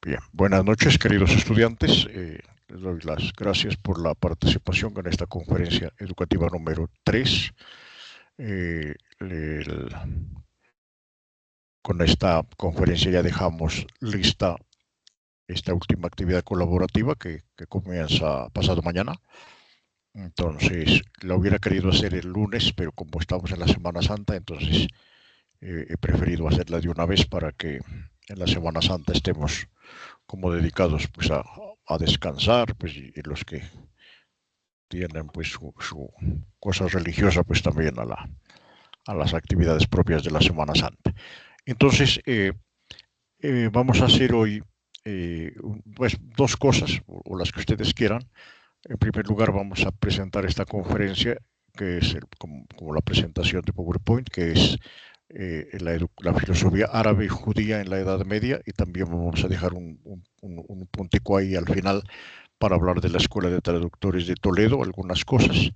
Bien, buenas noches, queridos estudiantes. Les doy las gracias por la participación en esta conferencia educativa número 3. Con esta conferencia ya dejamos lista esta última actividad colaborativa que comienza pasado mañana. Entonces, la hubiera querido hacer el lunes, pero como estamos en la Semana Santa, entonces he preferido hacerla de una vez para que en la Semana Santa estemos como dedicados pues a descansar, pues y los que tienen pues su cosa religiosa pues también a las actividades propias de la Semana Santa. Entonces vamos a hacer hoy pues dos cosas o las que ustedes quieran. En primer lugar vamos a presentar esta conferencia que es como la presentación de PowerPoint, que es la filosofía árabe y judía en la Edad Media, y también vamos a dejar un puntico ahí al final para hablar de la Escuela de Traductores de Toledo, algunas cosas,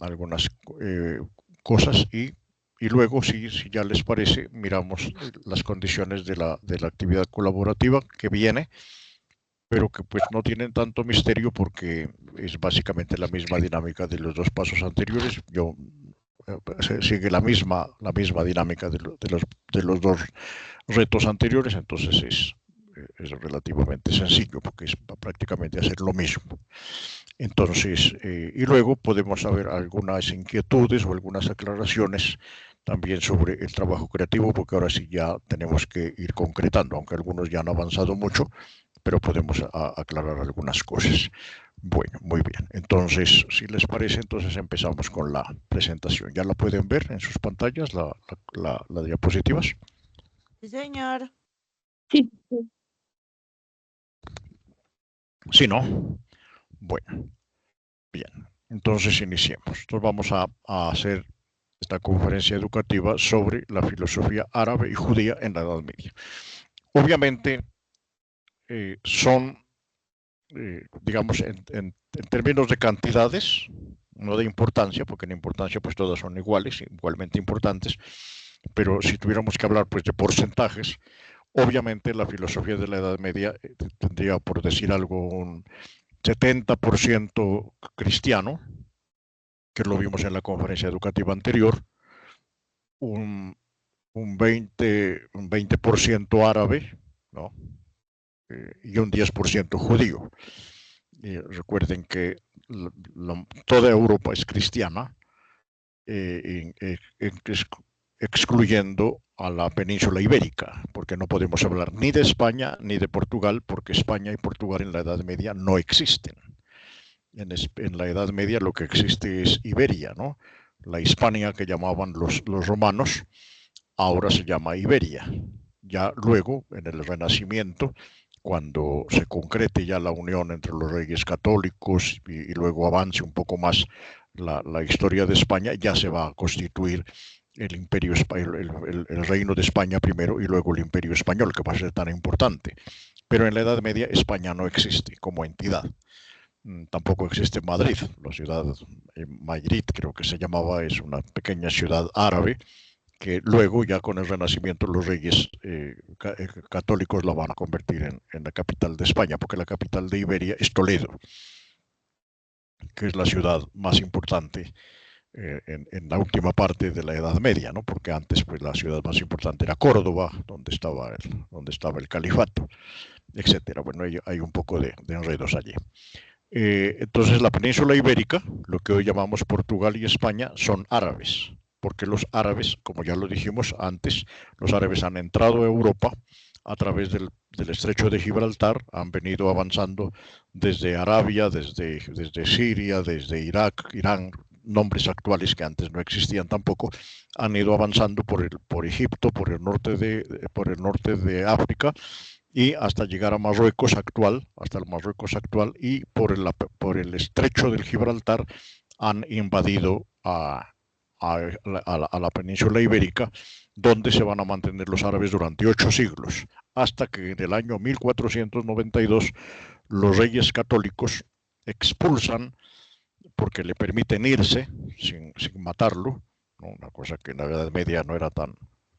algunas cosas y luego, si ya les parece, miramos las condiciones de la actividad colaborativa que viene, pero que pues no tienen tanto misterio porque es básicamente la misma dinámica de los dos pasos anteriores. Sigue la misma dinámica de los dos retos anteriores, entonces es relativamente sencillo porque es prácticamente hacer lo mismo. Entonces, y luego podemos saber algunas inquietudes o algunas aclaraciones también sobre el trabajo creativo, porque ahora sí ya tenemos que ir concretando, aunque algunos ya han avanzado mucho, pero podemos aclarar algunas cosas. Bueno, muy bien. Entonces, si les parece, entonces empezamos con la presentación. ¿Ya la pueden ver en sus pantallas, las diapositivas? Sí, señor. Sí. Sí, ¿no? Bueno, bien. Entonces iniciemos. Entonces vamos a hacer esta conferencia educativa sobre la filosofía árabe y judía en la Edad Media. Obviamente son, digamos, en términos de cantidades, no de importancia, porque en importancia pues todas son iguales, igualmente importantes, pero si tuviéramos que hablar pues de porcentajes, obviamente la filosofía de la Edad Media tendría, por decir algo, un 70% cristiano, que lo vimos en la conferencia educativa anterior, un, un 20% árabe, ¿no? Y un 10% judío. Y recuerden que toda Europa es cristiana, excluyendo a la península ibérica, porque no podemos hablar ni de España ni de Portugal, porque España y Portugal en la Edad Media no existen. En la Edad Media lo que existe es Iberia, ¿no? La Hispania que llamaban los romanos, ahora se llama Iberia. Ya luego, en el Renacimiento, cuando se concrete ya la unión entre los reyes católicos y luego avance un poco más la historia de España, ya se va a constituir el imperio el reino de España primero y luego el imperio español, que va a ser tan importante. Pero en la Edad Media España no existe como entidad. Tampoco existe Madrid, la ciudad Madrid creo que se llamaba, es una pequeña ciudad árabe que luego ya con el Renacimiento los reyes católicos la van a convertir en la capital de España, porque la capital de Iberia es Toledo, que es la ciudad más importante en la última parte de la Edad Media, ¿no? Porque antes pues la ciudad más importante era Córdoba, donde estaba el califato, etcétera. Bueno, hay un poco de enredos allí. Entonces la península ibérica, lo que hoy llamamos Portugal y España, son árabes, porque los árabes, como ya lo dijimos antes, los árabes han entrado a Europa a través del estrecho de Gibraltar, han venido avanzando desde Arabia, desde Siria, desde Irak, Irán, nombres actuales que antes no existían tampoco, han ido avanzando por Egipto, por el norte de África, y hasta llegar a Marruecos actual, hasta el Marruecos actual, y por el estrecho del Gibraltar han invadido a la península ibérica, donde se van a mantener los árabes durante 8 siglos, hasta que en el año 1492 los reyes católicos expulsan, porque le permiten irse sin matarlo, ¿no? Una cosa que en la Edad Media no era tan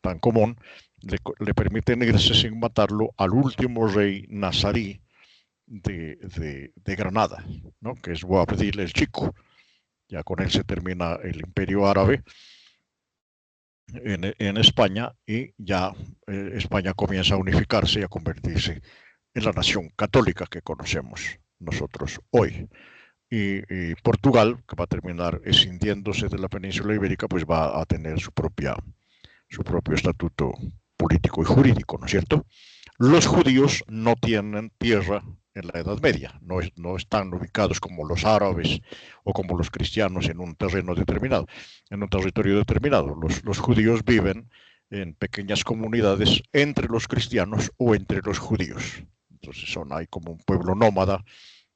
tan común, le permiten irse sin matarlo al último rey nazarí de Granada, ¿no? Que es Boabdil el Chico. Ya con él se termina el imperio árabe en España y ya España comienza a unificarse y a convertirse en la nación católica que conocemos nosotros hoy. Y Portugal, que va a terminar escindiéndose de la península ibérica, pues va a tener su propio estatuto político y jurídico, ¿no es cierto? Los judíos no tienen tierra en la Edad Media, no están ubicados como los árabes o como los cristianos en un terreno determinado, en un territorio determinado. Los judíos viven en pequeñas comunidades entre los cristianos o entre los judíos. Entonces hay como un pueblo nómada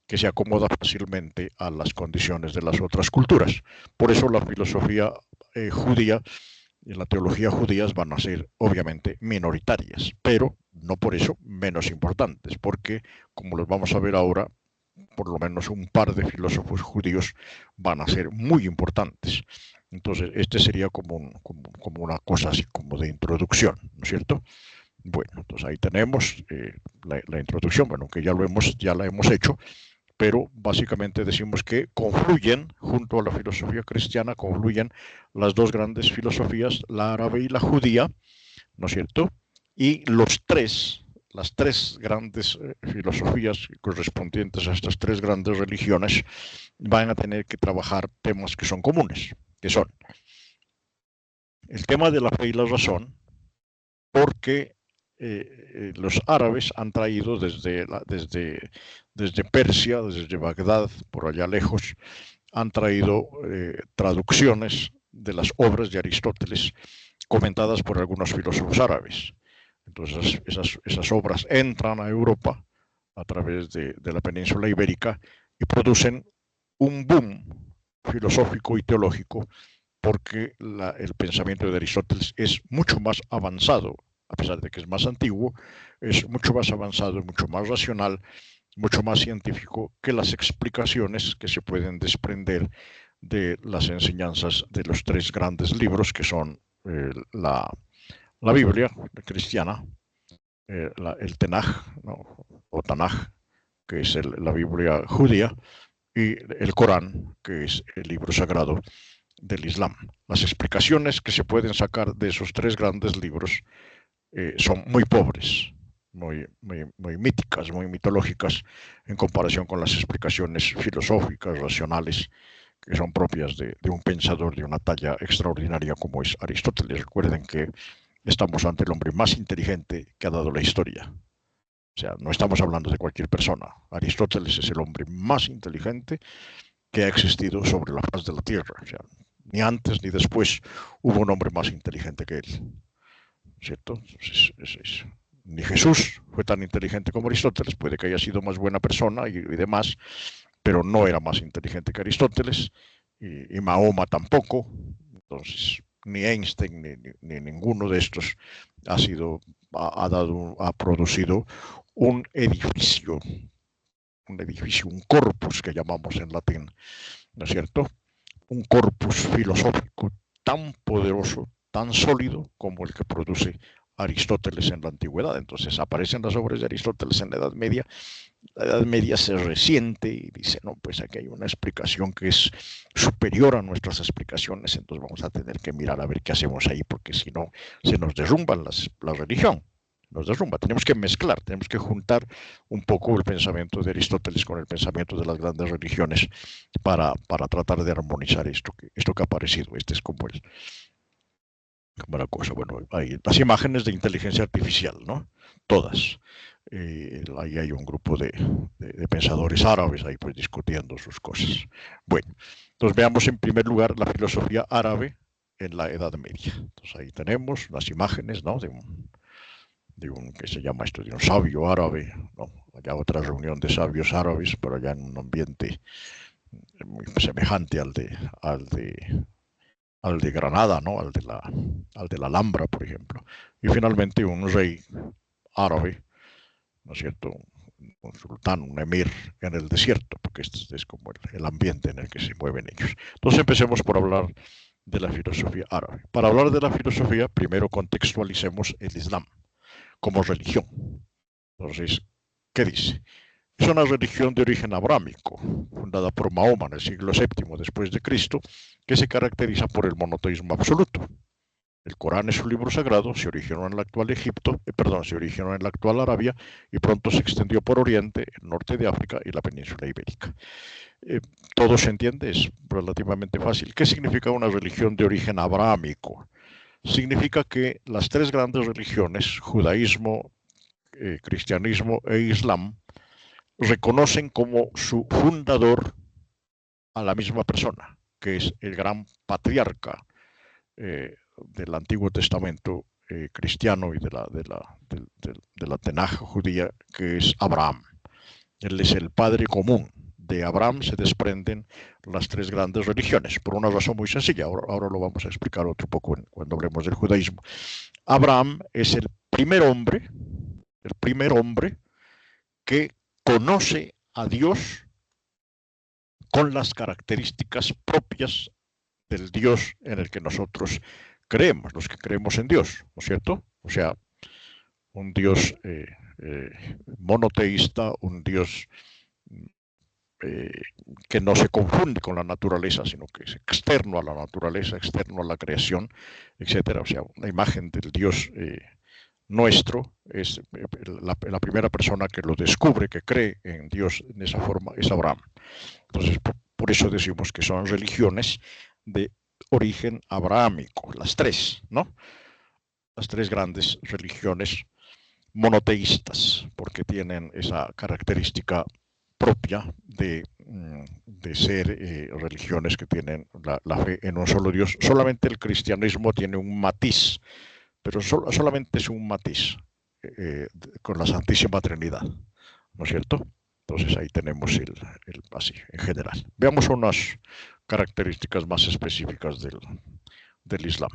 que se acomoda fácilmente a las condiciones de las otras culturas. Por eso la filosofía judía y la teología judías van a ser obviamente minoritarias, pero no por eso menos importantes, porque como los vamos a ver ahora, por lo menos un par de filósofos judíos van a ser muy importantes. Entonces, este sería como una cosa así como de introducción, ¿no es cierto? Bueno, entonces ahí tenemos la introducción, bueno, que ya la hemos hecho, pero básicamente decimos que confluyen, junto a la filosofía cristiana, confluyen las dos grandes filosofías, la árabe y la judía, ¿no es cierto? Y las tres grandes filosofías correspondientes a estas tres grandes religiones van a tener que trabajar temas que son comunes, que son el tema de la fe y la razón, porque los árabes han traído desde Persia, desde Bagdad, por allá lejos, han traído traducciones de las obras de Aristóteles comentadas por algunos filósofos árabes. Entonces esas obras entran a Europa a través de la península ibérica y producen un boom filosófico y teológico porque el pensamiento de Aristóteles es mucho más avanzado, a pesar de que es más antiguo, es mucho más avanzado, mucho más racional, mucho más científico que las explicaciones que se pueden desprender de las enseñanzas de los tres grandes libros que son la Biblia cristiana, el Tanaj, ¿no? O Tanaj, que es la Biblia judía, y el Corán, que es el libro sagrado del Islam. Las explicaciones que se pueden sacar de esos tres grandes libros son muy pobres, muy míticas, muy mitológicas en comparación con las explicaciones filosóficas, racionales, que son propias de un pensador de una talla extraordinaria como es Aristóteles. Recuerden que estamos ante el hombre más inteligente que ha dado la historia. O sea, no estamos hablando de cualquier persona. Aristóteles es el hombre más inteligente que ha existido sobre la faz de la Tierra. O sea, ni antes ni después hubo un hombre más inteligente que él, ¿cierto? Ni Jesús fue tan inteligente como Aristóteles, puede que haya sido más buena persona y demás, pero no era más inteligente que Aristóteles, y Mahoma tampoco. Entonces, ni Einstein ni ninguno de estos ha producido un edificio, un corpus que llamamos en latín, ¿no es cierto? Un corpus filosófico tan poderoso, tan sólido como el que produce Aristóteles en la antigüedad. Entonces aparecen las obras de Aristóteles en la Edad Media se resiente y dice, no, pues aquí hay una explicación que es superior a nuestras explicaciones, entonces vamos a tener que mirar a ver qué hacemos ahí, porque si no, se nos derrumba la religión. Nos derrumba. Tenemos que mezclar, tenemos que juntar un poco el pensamiento de Aristóteles con el pensamiento de las grandes religiones para tratar de armonizar esto que ha aparecido. Este es como la cosa. Bueno, hay las imágenes de inteligencia artificial, ¿no? Todas. Ahí hay un grupo de pensadores árabes ahí pues discutiendo sus cosas. Bueno, entonces veamos en primer lugar la filosofía árabe en la Edad Media. Entonces ahí tenemos las imágenes, ¿no? Que se llama esto, de un sabio árabe, ¿no? Allá otra reunión de sabios árabes, pero allá en un ambiente muy semejante al de Granada, ¿no? Al de la Alhambra, por ejemplo. Y finalmente un rey árabe, ¿no es cierto? Un sultán, un emir en el desierto, porque este es como el ambiente en el que se mueven ellos. Entonces empecemos por hablar de la filosofía árabe. Para hablar de la filosofía, primero contextualicemos el Islam como religión. Entonces, ¿qué dice? Es una religión de origen abrámico, fundada por Mahoma en el siglo VII después de Cristo, que se caracteriza por el monoteísmo absoluto. El Corán es un libro sagrado, se originó en el actual se originó en la actual Arabia y pronto se extendió por Oriente, el norte de África y la península ibérica. Todo se entiende, es relativamente fácil. ¿Qué significa una religión de origen abrámico? Significa que las tres grandes religiones, judaísmo, cristianismo e islam, reconocen como su fundador a la misma persona, que es el gran patriarca del Antiguo Testamento cristiano y de la tenaja judía, que es Abraham. Él es el padre común. De Abraham se desprenden las tres grandes religiones, por una razón muy sencilla. Ahora lo vamos a explicar otro poco cuando hablemos del judaísmo. Abraham es el primer hombre que conoce a Dios con las características propias del Dios en el que nosotros creemos, los que creemos en Dios, ¿no es cierto? O sea, un Dios monoteísta, un Dios que no se confunde con la naturaleza, sino que es externo a la naturaleza, externo a la creación, etcétera. O sea, una imagen del Dios nuestro es la primera persona que lo descubre, que cree en Dios en esa forma, es Abraham. Entonces, por eso decimos que son religiones de origen abrahámico, las tres, ¿no? Las tres grandes religiones monoteístas, porque tienen esa característica propia de ser religiones que tienen la fe en un solo Dios. Solamente el cristianismo tiene un matiz, pero solamente es un matiz con la Santísima Trinidad, ¿no es cierto? Entonces ahí tenemos así, en general. Veamos unas características más específicas del Islam.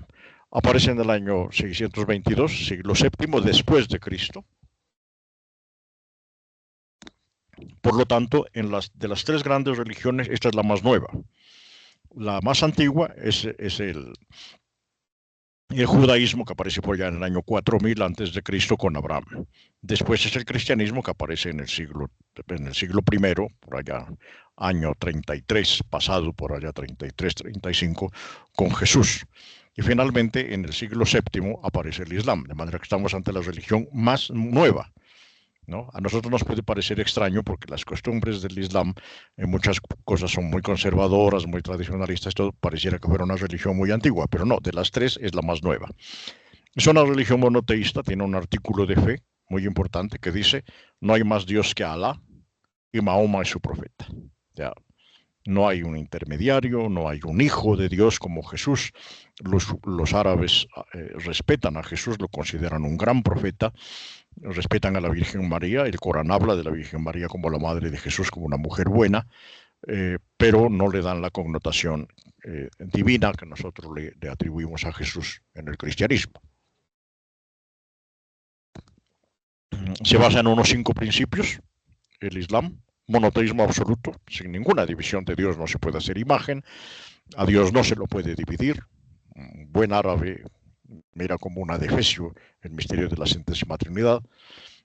Aparece en el año 622, siglo VII después de Cristo. Por lo tanto, de las tres grandes religiones, esta es la más nueva. La más antigua es el judaísmo, que aparece por allá en el año 4000 antes de Cristo con Abraham. Después es el cristianismo, que aparece en el siglo I, por allá año 33, pasado por allá 33, 35, con Jesús. Y finalmente en el siglo VII aparece el Islam, de manera que estamos ante la religión más nueva, ¿no? A nosotros nos puede parecer extraño porque las costumbres del Islam en muchas cosas son muy conservadoras, muy tradicionalistas, todo pareciera que fuera una religión muy antigua, pero no, de las tres es la más nueva. Es una religión monoteísta, tiene un artículo de fe muy importante que dice: no hay más Dios que Alá y Mahoma es su profeta. Ya, no hay un intermediario, no hay un hijo de Dios como Jesús. Los árabes respetan a Jesús, lo consideran un gran profeta, respetan a la Virgen María. El Corán habla de la Virgen María como la madre de Jesús, como una mujer buena, pero no le dan la connotación divina que nosotros le atribuimos a Jesús en el cristianismo. Se basa en unos 5 principios, el Islam: monoteísmo absoluto, sin ninguna división de Dios no se puede hacer imagen, a Dios no se lo puede dividir. Un buen árabe mira como un adefesio el misterio de la Santísima Trinidad.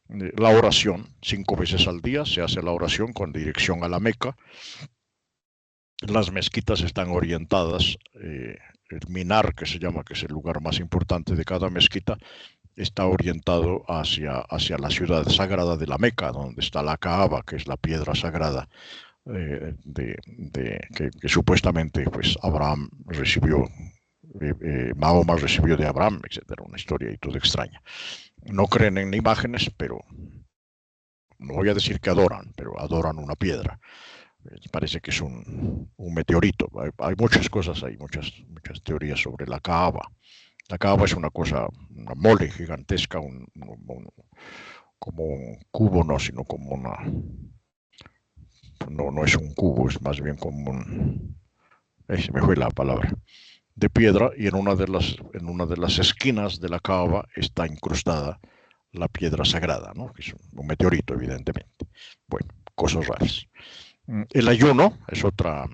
La oración, 5 veces al día se hace la oración con dirección a la Meca. Las mezquitas están orientadas, el minar, que se llama, que es el lugar más importante de cada mezquita, está orientado hacia la ciudad sagrada de la Meca, donde está la Kaaba, que es la piedra sagrada que supuestamente pues Abraham recibió, Mahoma recibió de Abraham, etcétera. Una historia y todo extraña. No creen en imágenes, pero no voy a decir que adoran, pero adoran una piedra. Parece que es un meteorito. Hay muchas cosas, hay muchas teorías sobre la Kaaba. La Kaaba es una cosa, una mole gigantesca, como un cubo, no, sino como una... No es un cubo, es más bien como un... se me fue la palabra. De piedra, y en una de las esquinas de la Kaaba está incrustada la piedra sagrada, ¿no? Que es un meteorito, evidentemente. Bueno, cosas raras. El ayuno es otra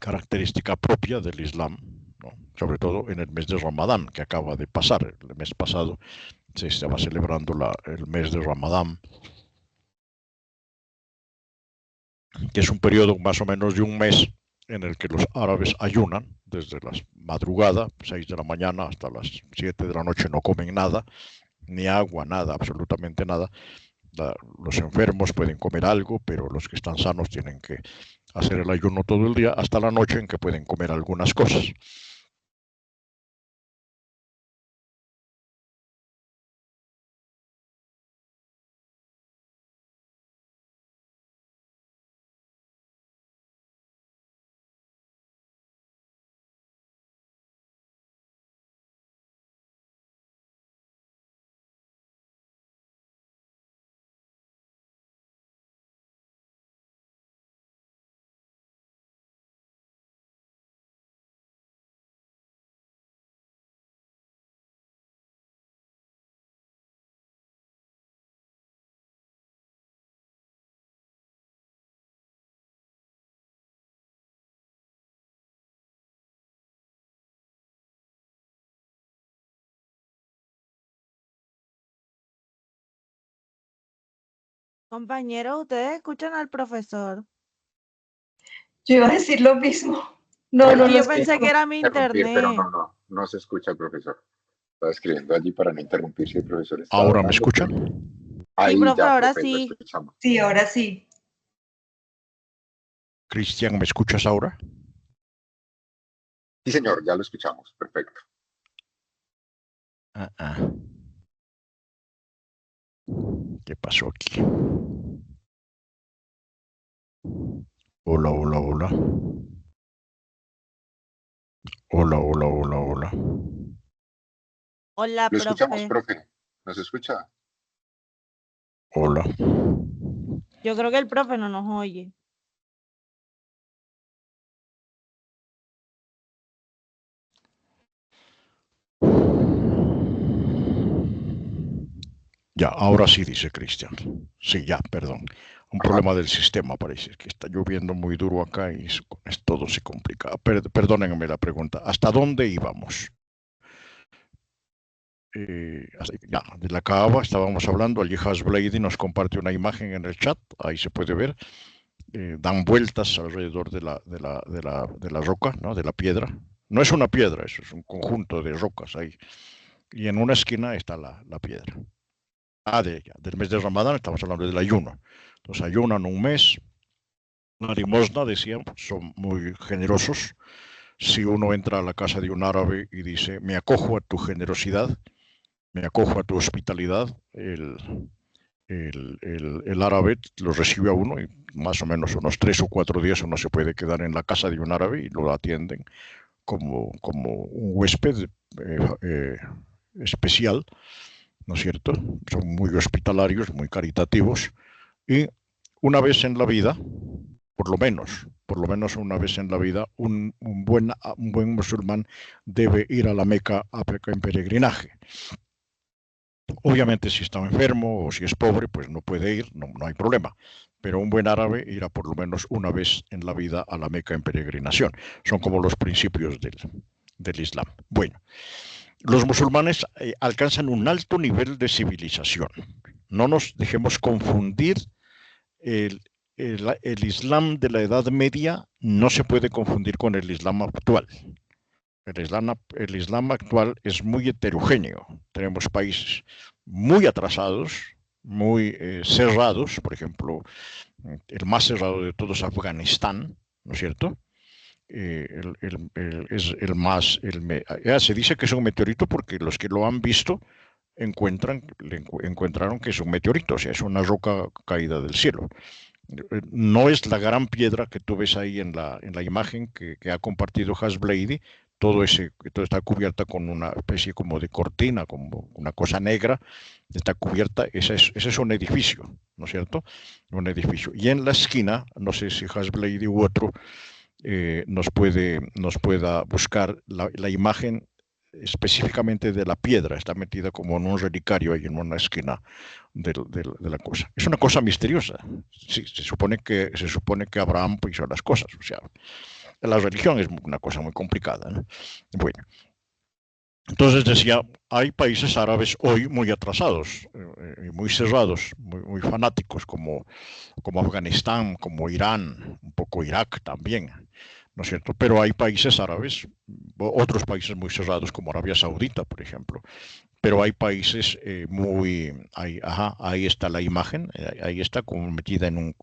característica propia del Islam, ¿no? Sobre todo en el mes de Ramadán, que acaba de pasar. El mes pasado se estaba celebrando el mes de Ramadán, que es un periodo más o menos de un mes en el que los árabes ayunan desde la madrugada, 6 de la mañana hasta las 7 de la noche, no comen nada, ni agua, nada, absolutamente nada. Los enfermos pueden comer algo, pero los que están sanos tienen que hacer el ayuno todo el día hasta la noche en que pueden comer algunas cosas. Compañeros, ¿ustedes escuchan al profesor? Yo iba a decir lo mismo. No, No lo yo pensé que escucho. era mi Interrumpir, pero internet. no se escucha el profesor. Estaba escribiendo allí para no interrumpir si el profesor está ¿Ahora me hablando. escuchan? Sí, Ahí profe, ya, ahora profe, lo sí. escuchamos. Sí, ahora sí. Cristian, ¿me escuchas ahora? Sí, señor, ya lo escuchamos. Perfecto. ¿Qué pasó aquí? Hola, hola, hola. Hola, hola, hola, hola. Hola, Lo escuchamos, profe. profe. ¿Nos escucha? Hola. Yo creo que el profe no nos oye. Ya, ahora sí, dice Cristian. Sí, ya, perdón. Un Ajá. problema del sistema, parece que está lloviendo muy duro acá y todo se complica. Perdónenme la pregunta. ¿Hasta dónde íbamos? Ya, de la Kaaba estábamos hablando. Allí Hasblady nos comparte una imagen en el chat. Ahí se puede ver. Dan vueltas alrededor de la roca, ¿no? De la piedra. No es una piedra, eso es un conjunto de rocas ahí. Y en una esquina está la piedra. Del mes de Ramadán, estamos hablando del ayuno. Entonces ayunan un mes, una limosna, decían, son muy generosos. Si uno entra a la casa de un árabe y dice, me acojo a tu generosidad, me acojo a tu hospitalidad, el árabe lo recibe a uno y más o menos unos 3 o 4 días uno se puede quedar en la casa de un árabe y lo atienden como un huésped especial, ¿no es cierto? Son muy hospitalarios, muy caritativos y una vez en la vida, por lo menos una vez en la vida, un buen musulmán debe ir a la Meca en peregrinaje. Obviamente si está enfermo o si es pobre, pues no puede ir, no hay problema. Pero un buen árabe irá por lo menos una vez en la vida a la Meca en peregrinación. Son como los principios del Islam. Bueno, los musulmanes alcanzan un alto nivel de civilización. No nos dejemos confundir. El Islam de la Edad Media no se puede confundir con el Islam actual. El Islam actual es muy heterogéneo. Tenemos países muy atrasados, muy cerrados. Por ejemplo, el más cerrado de todos es Afganistán, ¿no es cierto? Es el más... se dice que es un meteorito porque los que lo han visto encontraron que es un meteorito, o sea, es una roca caída del cielo. No es la gran piedra que tú ves ahí en la imagen que ha compartido Hasblady. Todo está cubierta con una especie como de cortina, como una cosa negra, está cubierta, ese es un edificio, ¿no es cierto? Un edificio. Y en la esquina, no sé si Hasblady u otro nos pueda buscar la imagen específicamente de la piedra, está metida como en un relicario ahí en una esquina de la cosa. Es una cosa misteriosa. Sí, se supone que Abraham hizo las cosas, o sea, La religión es una cosa muy complicada, ¿no? Bueno, entonces decía, hay países árabes hoy muy atrasados, muy cerrados, muy fanáticos, como Afganistán, como Irán, un poco Irak también, ¿no es cierto? Pero hay países árabes, otros países muy cerrados, como Arabia Saudita, por ejemplo. Pero hay países ahí está la imagen, ahí está como metida en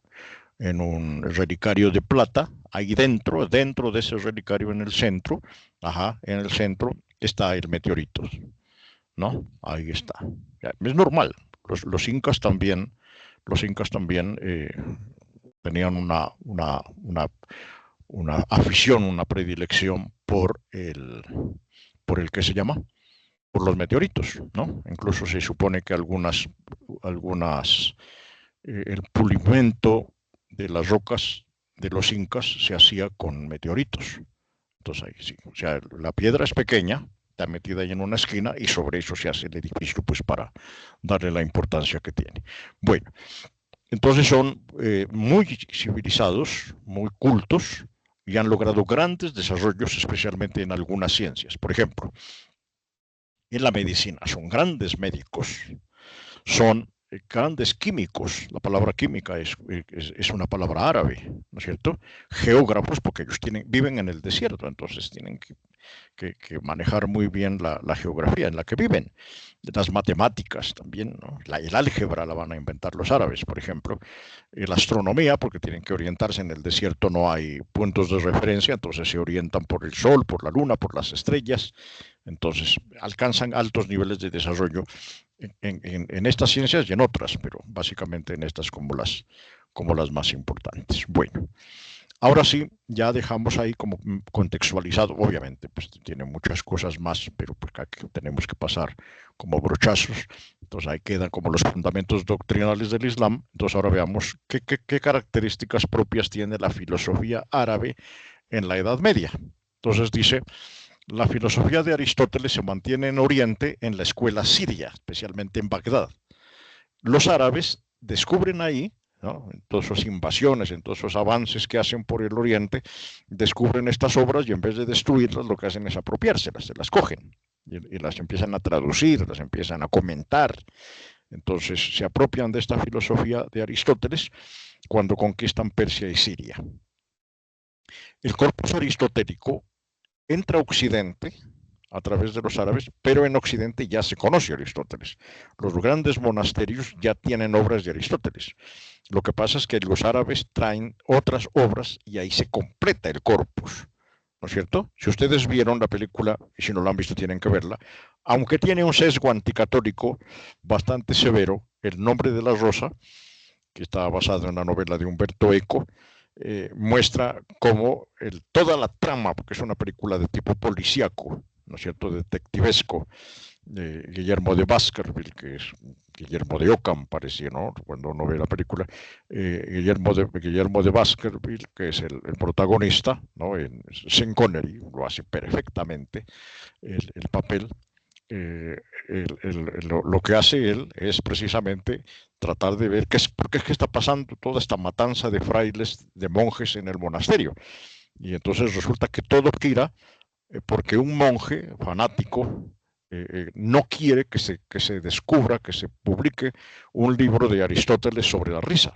un relicario de plata, ahí dentro de ese relicario en el centro, en el centro está el meteorito, ¿no? Ahí está. Es normal. Los incas también tenían una afición, una predilección por el que se llama, por los meteoritos, ¿no? Incluso se supone que el pulimento de las rocas de los incas se hacía con meteoritos. Entonces ahí sí, o sea, la piedra es pequeña, está metida ahí en una esquina y sobre eso se hace el edificio, pues para darle la importancia que tiene. Bueno, entonces son muy civilizados, muy cultos y han logrado grandes desarrollos, especialmente en algunas ciencias. Por ejemplo, en la medicina, son grandes médicos, son grandes químicos. La palabra química es una palabra árabe, ¿no es cierto? Geógrafos, porque ellos viven en el desierto, entonces tienen que manejar muy bien la geografía en la que viven. Las matemáticas también, ¿no? El álgebra la van a inventar los árabes, por ejemplo. La astronomía, porque tienen que orientarse en el desierto, no hay puntos de referencia, entonces se orientan por el sol, por la luna, por las estrellas. Entonces alcanzan altos niveles de desarrollo en estas ciencias y en otras, pero básicamente en estas como las más importantes. Bueno, ahora sí, ya dejamos ahí como contextualizado, obviamente, pues tiene muchas cosas más, pero porque aquí tenemos que pasar como brochazos. Entonces ahí quedan como los fundamentos doctrinales del Islam. Entonces ahora veamos qué características propias tiene la filosofía árabe en la Edad Media. Entonces dice, la filosofía de Aristóteles se mantiene en Oriente, en la escuela siria, especialmente en Bagdad. Los árabes descubren ahí, ¿no?, en todas sus invasiones, en todos esos avances que hacen por el Oriente, descubren estas obras y en vez de destruirlas, lo que hacen es apropiárselas, se las cogen y las empiezan a traducir, las empiezan a comentar. Entonces se apropian de esta filosofía de Aristóteles cuando conquistan Persia y Siria. El corpus aristotélico entra a Occidente a través de los árabes, pero en Occidente ya se conoce Aristóteles. Los grandes monasterios ya tienen obras de Aristóteles. Lo que pasa es que los árabes traen otras obras y ahí se completa el corpus, ¿no es cierto? Si ustedes vieron la película, y si no la han visto tienen que verla, aunque tiene un sesgo anticatólico bastante severo, El nombre de la rosa, que está basado en la novela de Humberto Eco, muestra cómo toda la trama, porque es una película de tipo policíaco, ¿no es cierto?, detectivesco, de Guillermo de Baskerville, que es Guillermo de Ockham, parecía, ¿no?, cuando uno ve la película, Guillermo de Baskerville, que es el protagonista, ¿no?, Sean Connery lo hace perfectamente, el papel. Lo que hace él es precisamente tratar de ver por qué es que está pasando toda esta matanza de frailes, de monjes en el monasterio. Y entonces resulta que todo gira porque un monje fanático no quiere que se descubra, que se publique un libro de Aristóteles sobre la risa.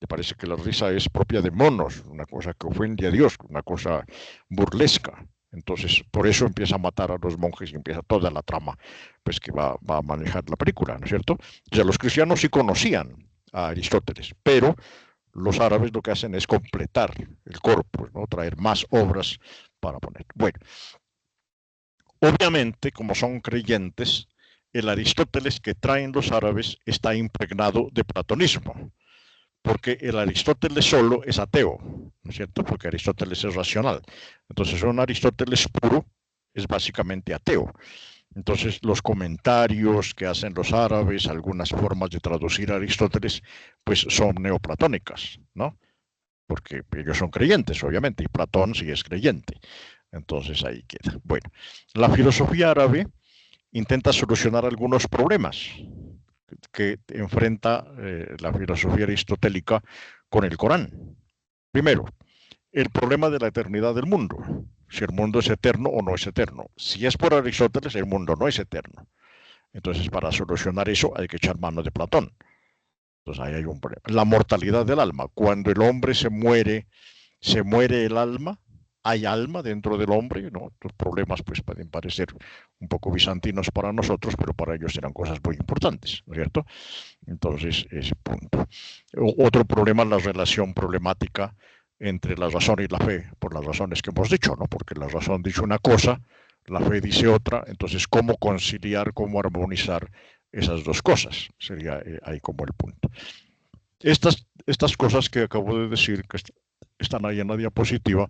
Le parece que la risa es propia de monos, una cosa que ofende a Dios, una cosa burlesca. Entonces, por eso empieza a matar a los monjes y empieza toda la trama pues, que va a manejar la película, ¿no es cierto? O sea, los cristianos sí conocían a Aristóteles, pero los árabes lo que hacen es completar el corpus, ¿no?, traer más obras para poner. Bueno, obviamente, como son creyentes, el Aristóteles que traen los árabes está impregnado de platonismo, porque el Aristóteles solo es ateo, ¿no es cierto? Porque Aristóteles es racional. Entonces, un Aristóteles puro es básicamente ateo. Entonces, los comentarios que hacen los árabes, algunas formas de traducir a Aristóteles, pues son neoplatónicas, ¿no? Porque ellos son creyentes, obviamente, y Platón sí es creyente. Entonces, ahí queda. Bueno, la filosofía árabe intenta solucionar algunos problemas que enfrenta la filosofía aristotélica con el Corán. Primero, el problema de la eternidad del mundo, si el mundo es eterno o no es eterno. Si es por Aristóteles, el mundo no es eterno. Entonces, para solucionar eso hay que echar mano de Platón. Entonces, ahí hay un problema. La mortalidad del alma. Cuando el hombre se muere el alma. Hay alma dentro del hombre, ¿no? Los problemas pues pueden parecer un poco bizantinos para nosotros, pero para ellos eran cosas muy importantes, ¿no es cierto? Entonces, ese punto. Otro problema es la relación problemática entre la razón y la fe, por las razones que hemos dicho, ¿no? Porque la razón dice una cosa, la fe dice otra, entonces, ¿cómo conciliar, cómo armonizar esas dos cosas? Sería ahí como el punto. Estas cosas que acabo de decir, que están ahí en la diapositiva,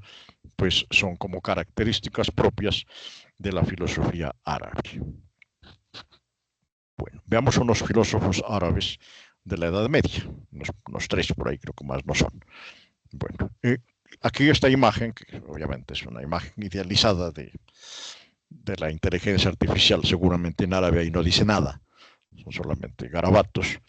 pues son como características propias de la filosofía árabe. Bueno, veamos unos filósofos árabes de la Edad Media, unos tres por ahí, creo que más no son. Bueno, aquí esta imagen, que obviamente es una imagen idealizada de la inteligencia artificial, seguramente en árabe ahí no dice nada, son solamente garabatos,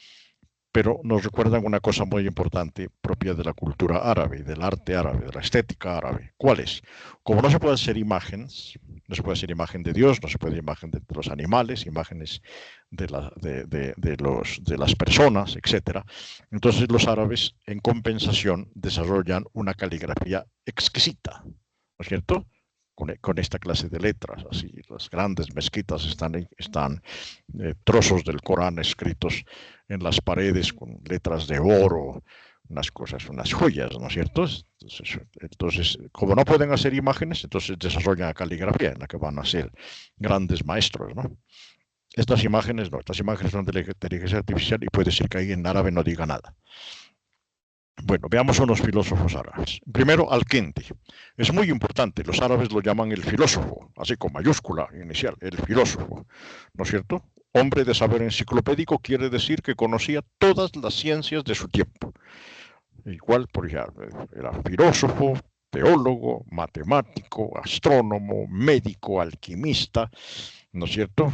pero nos recuerdan una cosa muy importante propia de la cultura árabe, del arte árabe, de la estética árabe. ¿Cuál es? Como no se puede hacer imágenes, no se puede hacer imagen de Dios, no se puede hacer imagen de los animales, imágenes de las personas, etc. Entonces los árabes, en compensación, desarrollan una caligrafía exquisita, ¿no es cierto? Con esta clase de letras, así las grandes mezquitas están trozos del Corán escritos en las paredes con letras de oro, unas cosas, unas joyas, ¿no es cierto? Entonces, como no pueden hacer imágenes, entonces desarrollan la caligrafía en la que van a ser grandes maestros, ¿no? Estas imágenes no, estas imágenes son de la inteligencia artificial y puede ser que ahí en árabe no diga nada. Bueno, veamos unos filósofos árabes. Primero, Al-Kindi. Es muy importante, los árabes lo llaman el filósofo, así con mayúscula inicial, el filósofo, ¿no es cierto? Hombre de saber enciclopédico quiere decir que conocía todas las ciencias de su tiempo. Igual, por ejemplo, era filósofo, teólogo, matemático, astrónomo, médico, alquimista, ¿no es cierto?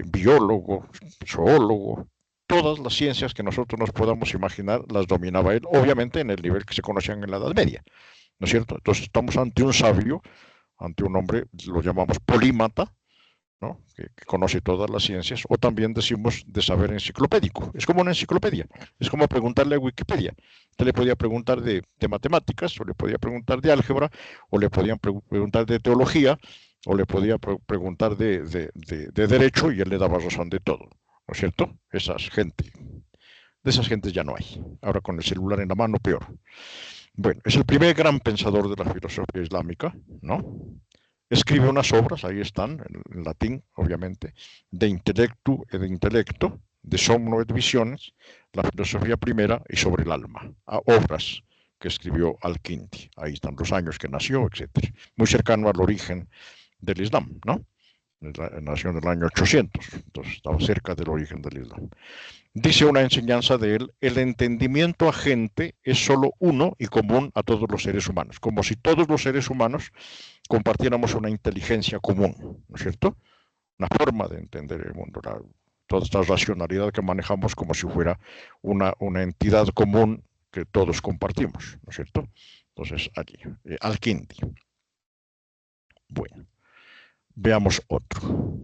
Biólogo, zoólogo. Todas las ciencias que nosotros nos podamos imaginar las dominaba él, obviamente en el nivel que se conocían en la Edad Media, ¿no es cierto? Entonces estamos ante un sabio, ante un hombre, lo llamamos polímata, ¿no? Que conoce todas las ciencias, o también decimos de saber enciclopédico. Es como una enciclopedia, es como preguntarle a Wikipedia. Usted le podía preguntar de matemáticas, o le podía preguntar de álgebra, o le podían preguntar de teología, o le podía preguntar de derecho, y él le daba razón de todo. ¿No es cierto? De esas gentes ya no hay. Ahora con el celular en la mano, peor. Bueno, es el primer gran pensador de la filosofía islámica, ¿no? Escribe unas obras, ahí están, en latín, obviamente, de intelecto e de intelecto, de somno et visiones, la filosofía primera y sobre el alma. Obras que escribió Al-Kindi. Ahí están los años que nació, etc. Muy cercano al origen del Islam, ¿no? Nació en el año 800, entonces estaba cerca del origen del Islam. Dice una enseñanza de él: el entendimiento agente es solo uno y común a todos los seres humanos, como si todos los seres humanos compartiéramos una inteligencia común, ¿no es cierto? Una forma de entender el mundo, toda esta racionalidad que manejamos como si fuera una entidad común que todos compartimos, ¿no es cierto? Entonces, allí, Al-Kindi. Bueno. Veamos otro.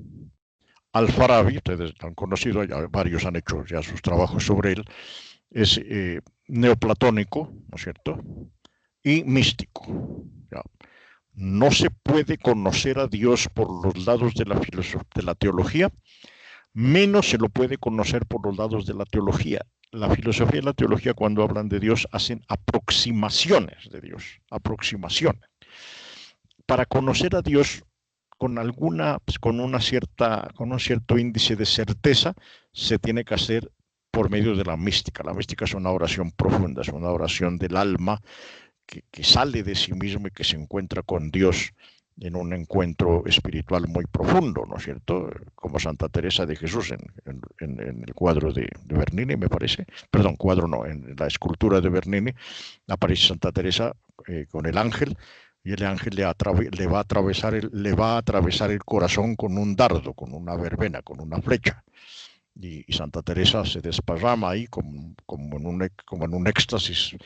Al-Farabi, ustedes lo han conocido, ya varios han hecho ya sus trabajos sobre él, es neoplatónico, ¿no es cierto? Y místico. ¿Ya? No se puede conocer a Dios por los lados de la teología, menos se lo puede conocer por los lados de la teología. La filosofía y la teología, cuando hablan de Dios, hacen aproximaciones de Dios, aproximaciones. Para conocer a Dios con un cierto índice de certeza, se tiene que hacer por medio de la mística. La mística es una oración profunda, es una oración del alma que sale de sí mismo y que se encuentra con Dios en un encuentro espiritual muy profundo, ¿no es cierto? Como Santa Teresa de Jesús en el cuadro de Bernini, me parece. Perdón, cuadro no, en la escultura de Bernini aparece Santa Teresa con el ángel, y el ángel le va a atravesar el corazón con un dardo, con una verbena, con una flecha. Y Santa Teresa se desparrama ahí como en un éxtasis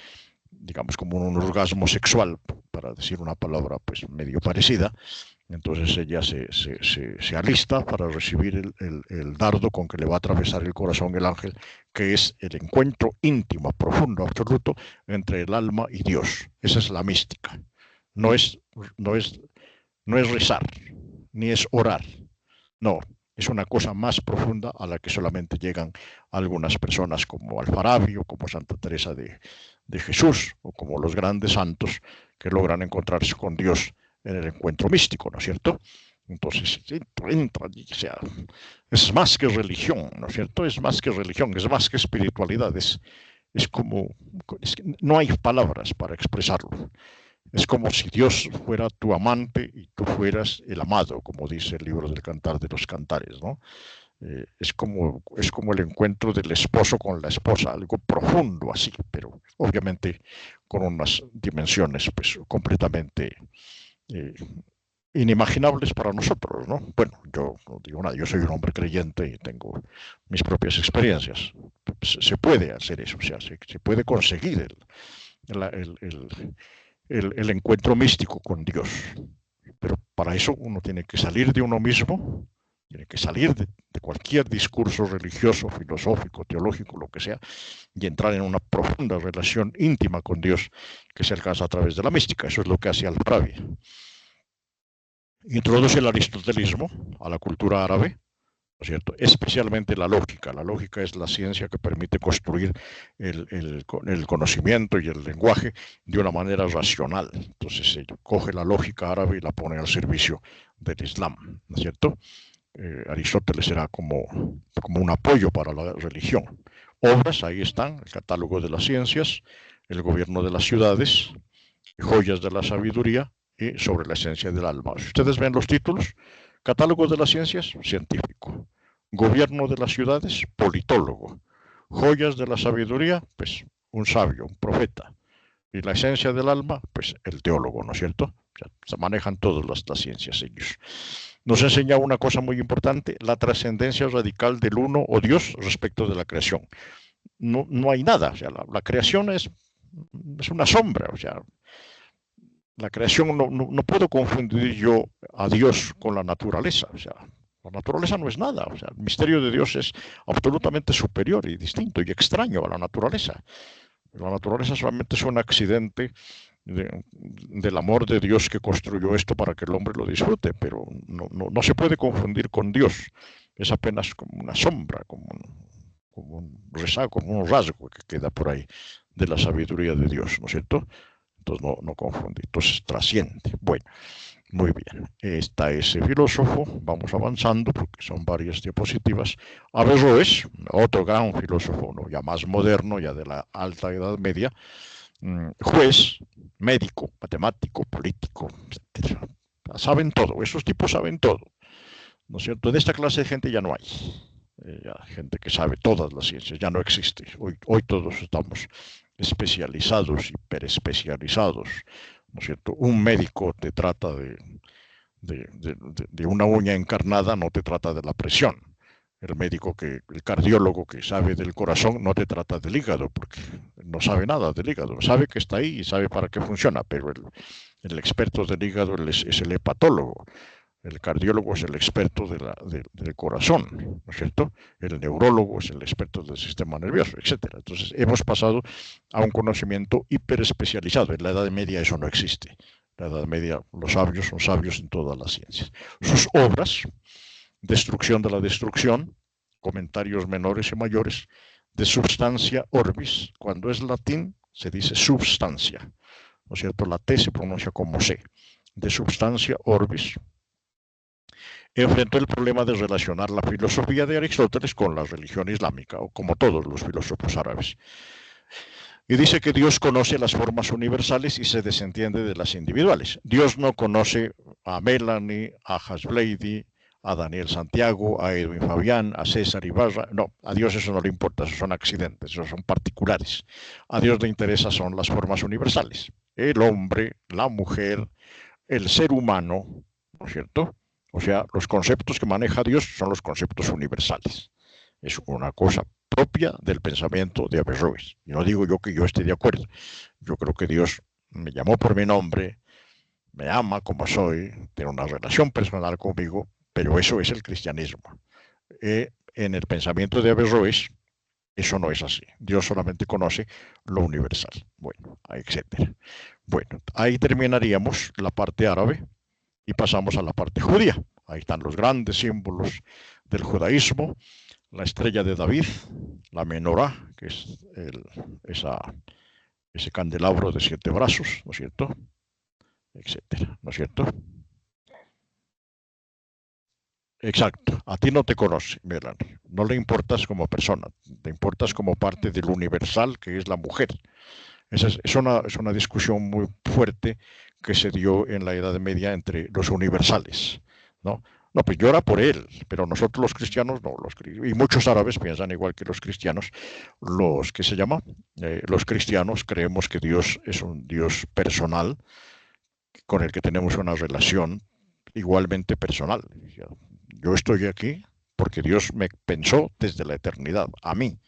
digamos, como un orgasmo sexual, para decir una palabra pues medio parecida. Entonces ella se alista para recibir el dardo con que le va a atravesar el corazón el ángel, que es el encuentro íntimo, profundo, absoluto entre el alma y Dios. Esa es la mística. No es rezar, ni es orar. No, es una cosa más profunda a la que solamente llegan algunas personas como Alfarabi o como Santa Teresa de Jesús o como los grandes santos que logran encontrarse con Dios en el encuentro místico, ¿no es cierto? Entonces, entra, o sea, es más que religión, ¿no es cierto? Es más que religión, es más que espiritualidad, es como, es que no hay palabras para expresarlo. Es como si Dios fuera tu amante y tú fueras el amado, como dice el libro del Cantar de los Cantares, ¿no? Es como el encuentro del esposo con la esposa, algo profundo así, pero obviamente con unas dimensiones pues completamente eh, inimaginables para nosotros, ¿no? Bueno, yo no digo nada, yo soy un hombre creyente y tengo mis propias experiencias. Se puede hacer eso, o sea, se puede conseguir el encuentro místico con Dios. Pero para eso uno tiene que salir de uno mismo, tiene que salir de cualquier discurso religioso, filosófico, teológico, lo que sea, y entrar en una profunda relación íntima con Dios que se alcanza a través de la mística. Eso es lo que hace Al-Farabi. Introduce el aristotelismo a la cultura árabe, ¿no es cierto? Especialmente la lógica. La lógica es la ciencia que permite construir el conocimiento y el lenguaje de una manera racional. Entonces se coge la lógica árabe y la pone al servicio del Islam, ¿no es cierto? Aristóteles era como un apoyo para la religión. Obras, ahí están, el catálogo de las ciencias, el gobierno de las ciudades, joyas de la sabiduría y sobre la esencia del alma. Si ustedes ven los títulos, catálogo de las ciencias, científico. Gobierno de las ciudades, politólogo. Joyas de la sabiduría, pues un sabio, un profeta. Y la esencia del alma, pues el teólogo, ¿no es cierto? O sea, se manejan todas las ciencias ellos. Nos enseña una cosa muy importante, la trascendencia radical del uno o Dios respecto de la creación. No hay nada, o sea, la creación es una sombra, o sea, la creación no puedo confundir yo a Dios con la naturaleza, o sea, la naturaleza no es nada, o sea, el misterio de Dios es absolutamente superior y distinto y extraño a la naturaleza. La naturaleza solamente es un accidente del amor de Dios que construyó esto para que el hombre lo disfrute, pero no se puede confundir con Dios, es apenas como una sombra, como un rezago, como un rasgo que queda por ahí de la sabiduría de Dios, ¿no es cierto? Entonces no confunde, entonces trasciende. Bueno, muy bien, está ese filósofo, vamos avanzando porque son varias diapositivas. Averroes, otro gran filósofo, ¿no? Ya más moderno, ya de la alta Edad Media, juez, médico, matemático, político, etc. Saben todo, esos tipos saben todo, ¿no es cierto? En esta clase de gente ya no hay. Gente que sabe todas las ciencias, ya no existe. Hoy todos estamos especializados, hiperespecializados, ¿no es cierto? Un médico te trata de una uña encarnada, no te trata de la presión. El cardiólogo que sabe del corazón no te trata del hígado, porque no sabe nada del hígado, sabe que está ahí y sabe para qué funciona, pero el experto del hígado es el hepatólogo. El cardiólogo es el experto del corazón, ¿no es cierto? El neurólogo es el experto del sistema nervioso, etc. Entonces, hemos pasado a un conocimiento hiperespecializado. En la Edad Media eso no existe. En la Edad Media los sabios son sabios en todas las ciencias. Sus obras, Destrucción de la destrucción, comentarios menores y mayores, De substantia orbis, cuando es latín se dice substancia, ¿no es cierto? La T se pronuncia como C. De substantia orbis, enfrentó el problema de relacionar la filosofía de Aristóteles con la religión islámica, o como todos los filósofos árabes. Y dice que Dios conoce las formas universales y se desentiende de las individuales. Dios no conoce a Melanie, a Hasblady, a Daniel Santiago, a Edwin Fabián, a César Ibarra. No, a Dios eso no le importa, esos son accidentes, esos son particulares. A Dios le interesa son las formas universales. El hombre, la mujer, el ser humano, ¿no es cierto? O sea, los conceptos que maneja Dios son los conceptos universales. Es una cosa propia del pensamiento de Averroes. Y no digo yo que yo esté de acuerdo. Yo creo que Dios me llamó por mi nombre, me ama como soy, tiene una relación personal conmigo, pero eso es el cristianismo. En el pensamiento de Averroes, eso no es así. Dios solamente conoce lo universal. Bueno, etcétera. Bueno, ahí terminaríamos la parte árabe y pasamos a la parte judía. Ahí están los grandes símbolos del judaísmo, la estrella de David, la menorá, que es ese candelabro de 7 brazos, ¿no es cierto? Etcétera, ¿no es cierto? Exacto, a ti no te conoce, Melanie. No le importas como persona, te importas como parte del universal que es la mujer. Esa es una discusión muy fuerte que se dio en la Edad Media entre los universales, ¿no? No, pues llora por él, pero nosotros los cristianos no, y muchos árabes piensan igual que los cristianos, ¿qué se llama? Los cristianos creemos que Dios es un Dios personal con el que tenemos una relación igualmente personal. Yo estoy aquí porque Dios me pensó desde la eternidad, a mí.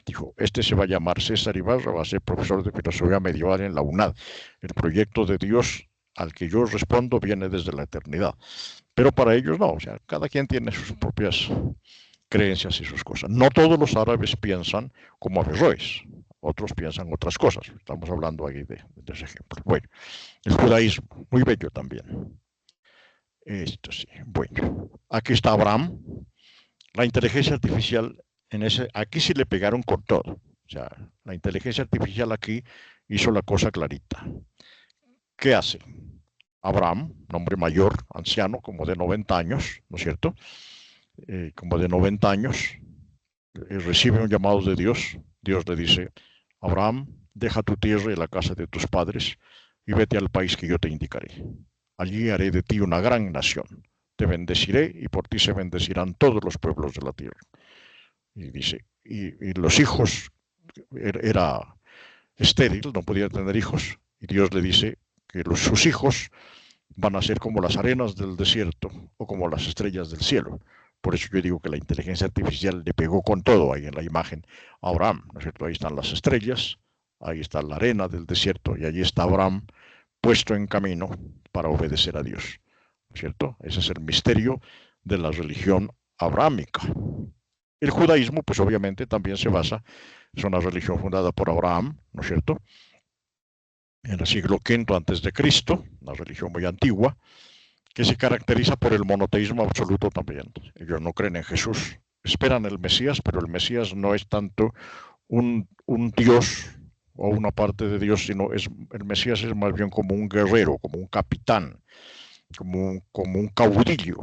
Dijo, este se va a llamar César Ibarra, va a ser profesor de filosofía medieval en la UNAD. El proyecto de Dios al que yo respondo viene desde la eternidad. Pero para ellos no, o sea, cada quien tiene sus propias creencias y sus cosas. No todos los árabes piensan como Averroes, otros piensan otras cosas. Estamos hablando aquí de ese ejemplo. Bueno, el judaísmo, muy bello también. Esto sí, bueno. Aquí está Abraham. La inteligencia artificial, aquí sí le pegaron con todo. O sea, la inteligencia artificial aquí hizo la cosa clarita. ¿Qué hace? Abraham, un hombre mayor, anciano, como de 90 años, ¿no es cierto? Como de 90 años, recibe un llamado de Dios. Dios le dice, Abraham, deja tu tierra y la casa de tus padres y vete al país que yo te indicaré. Allí haré de ti una gran nación. Te bendeciré y por ti se bendecirán todos los pueblos de la tierra. Y dice, y los hijos, era estéril, no podía tener hijos, y Dios le dice que sus hijos van a ser como las arenas del desierto o como las estrellas del cielo. Por eso yo digo que la inteligencia artificial le pegó con todo ahí en la imagen a Abraham, ¿no es cierto? Ahí están las estrellas, ahí está la arena del desierto y allí está Abraham puesto en camino para obedecer a Dios, ¿no es cierto? Ese es el misterio de la religión abrahámica. El judaísmo, pues obviamente también se basa, es una religión fundada por Abraham, ¿no es cierto? En el siglo V antes de Cristo, una religión muy antigua, que se caracteriza por el monoteísmo absoluto también. Ellos no creen en Jesús, esperan el Mesías, pero el Mesías no es tanto un Dios o una parte de Dios, sino el Mesías es más bien como un guerrero, como un capitán, como un caudillo,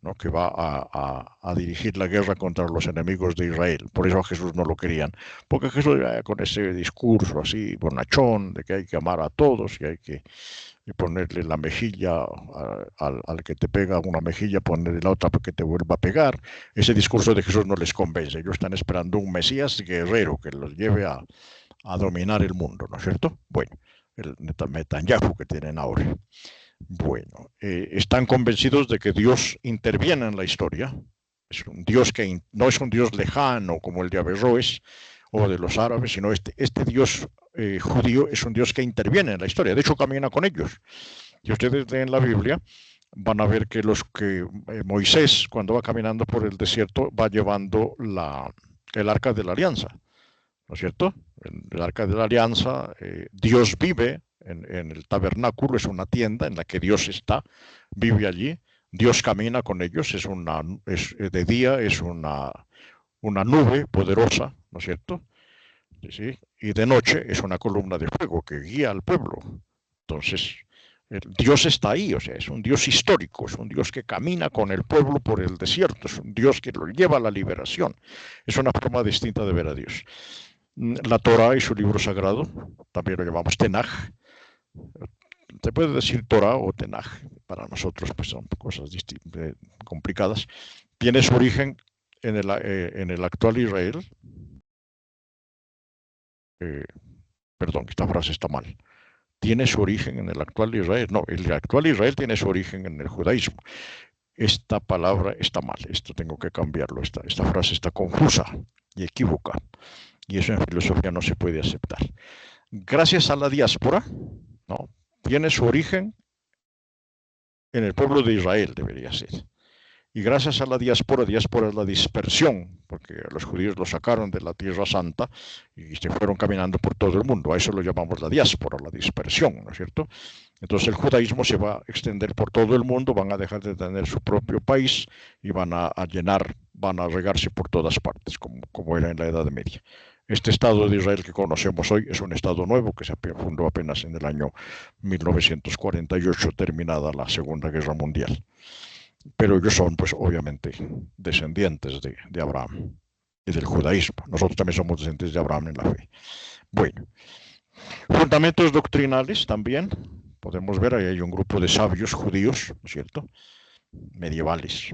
¿no? Que va a dirigir la guerra contra los enemigos de Israel. Por eso a Jesús no lo querían, porque Jesús con ese discurso así bonachón de que hay que amar a todos y hay que ponerle la mejilla al que te pega una mejilla, ponerle la otra para que te vuelva a pegar. Ese discurso de Jesús no les convence. Ellos están esperando un Mesías guerrero que los lleve a dominar el mundo, ¿no es cierto? Bueno, el Netanyahu que tienen ahora. Bueno, están convencidos de que Dios interviene en la historia. Es un Dios que no es un Dios lejano como el de Averroes o de los árabes, sino este Dios judío es un Dios que interviene en la historia. De hecho, camina con ellos. Si ustedes leen la Biblia, van a ver que Moisés, cuando va caminando por el desierto, va llevando el arca de la alianza, ¿no es cierto? El arca de la alianza, Dios vive en el tabernáculo, es una tienda en la que Dios está, vive allí, Dios camina con ellos, de día es una nube poderosa, ¿no es cierto? ¿Sí? Y de noche es una columna de fuego que guía al pueblo. Entonces, Dios está ahí, o sea, es un Dios histórico, es un Dios que camina con el pueblo por el desierto, es un Dios que lo lleva a la liberación. Es una forma distinta de ver a Dios. La Torah y su libro sagrado, también lo llamamos Tenaj. Se puede decir Torah o Tenaj, para nosotros pues son cosas complicadas. Tiene su origen en el actual Israel. Perdón, esta frase está mal. Tiene su origen en el actual Israel. No, el actual Israel tiene su origen en el judaísmo. Esta palabra está mal, esto tengo que cambiarlo, esta frase está confusa. y equívoca. Y eso en filosofía no se puede aceptar. Gracias a la diáspora, ¿no?, tiene su origen en el pueblo de Israel, debería ser. Y gracias a la diáspora es la dispersión, porque los judíos los sacaron de la Tierra Santa y se fueron caminando por todo el mundo. A eso lo llamamos la diáspora, la dispersión, ¿no es cierto? Entonces el judaísmo se va a extender por todo el mundo, van a dejar de tener su propio país y van a regarse por todas partes, como era en la Edad Media. Este Estado de Israel que conocemos hoy es un Estado nuevo que se fundó apenas en el año 1948, terminada la Segunda Guerra Mundial. Pero ellos son, pues, obviamente, descendientes de Abraham y del judaísmo. Nosotros también somos descendientes de Abraham en la fe. Bueno, fundamentos doctrinales también. Podemos ver, ahí hay un grupo de sabios judíos, ¿no es cierto?, medievales.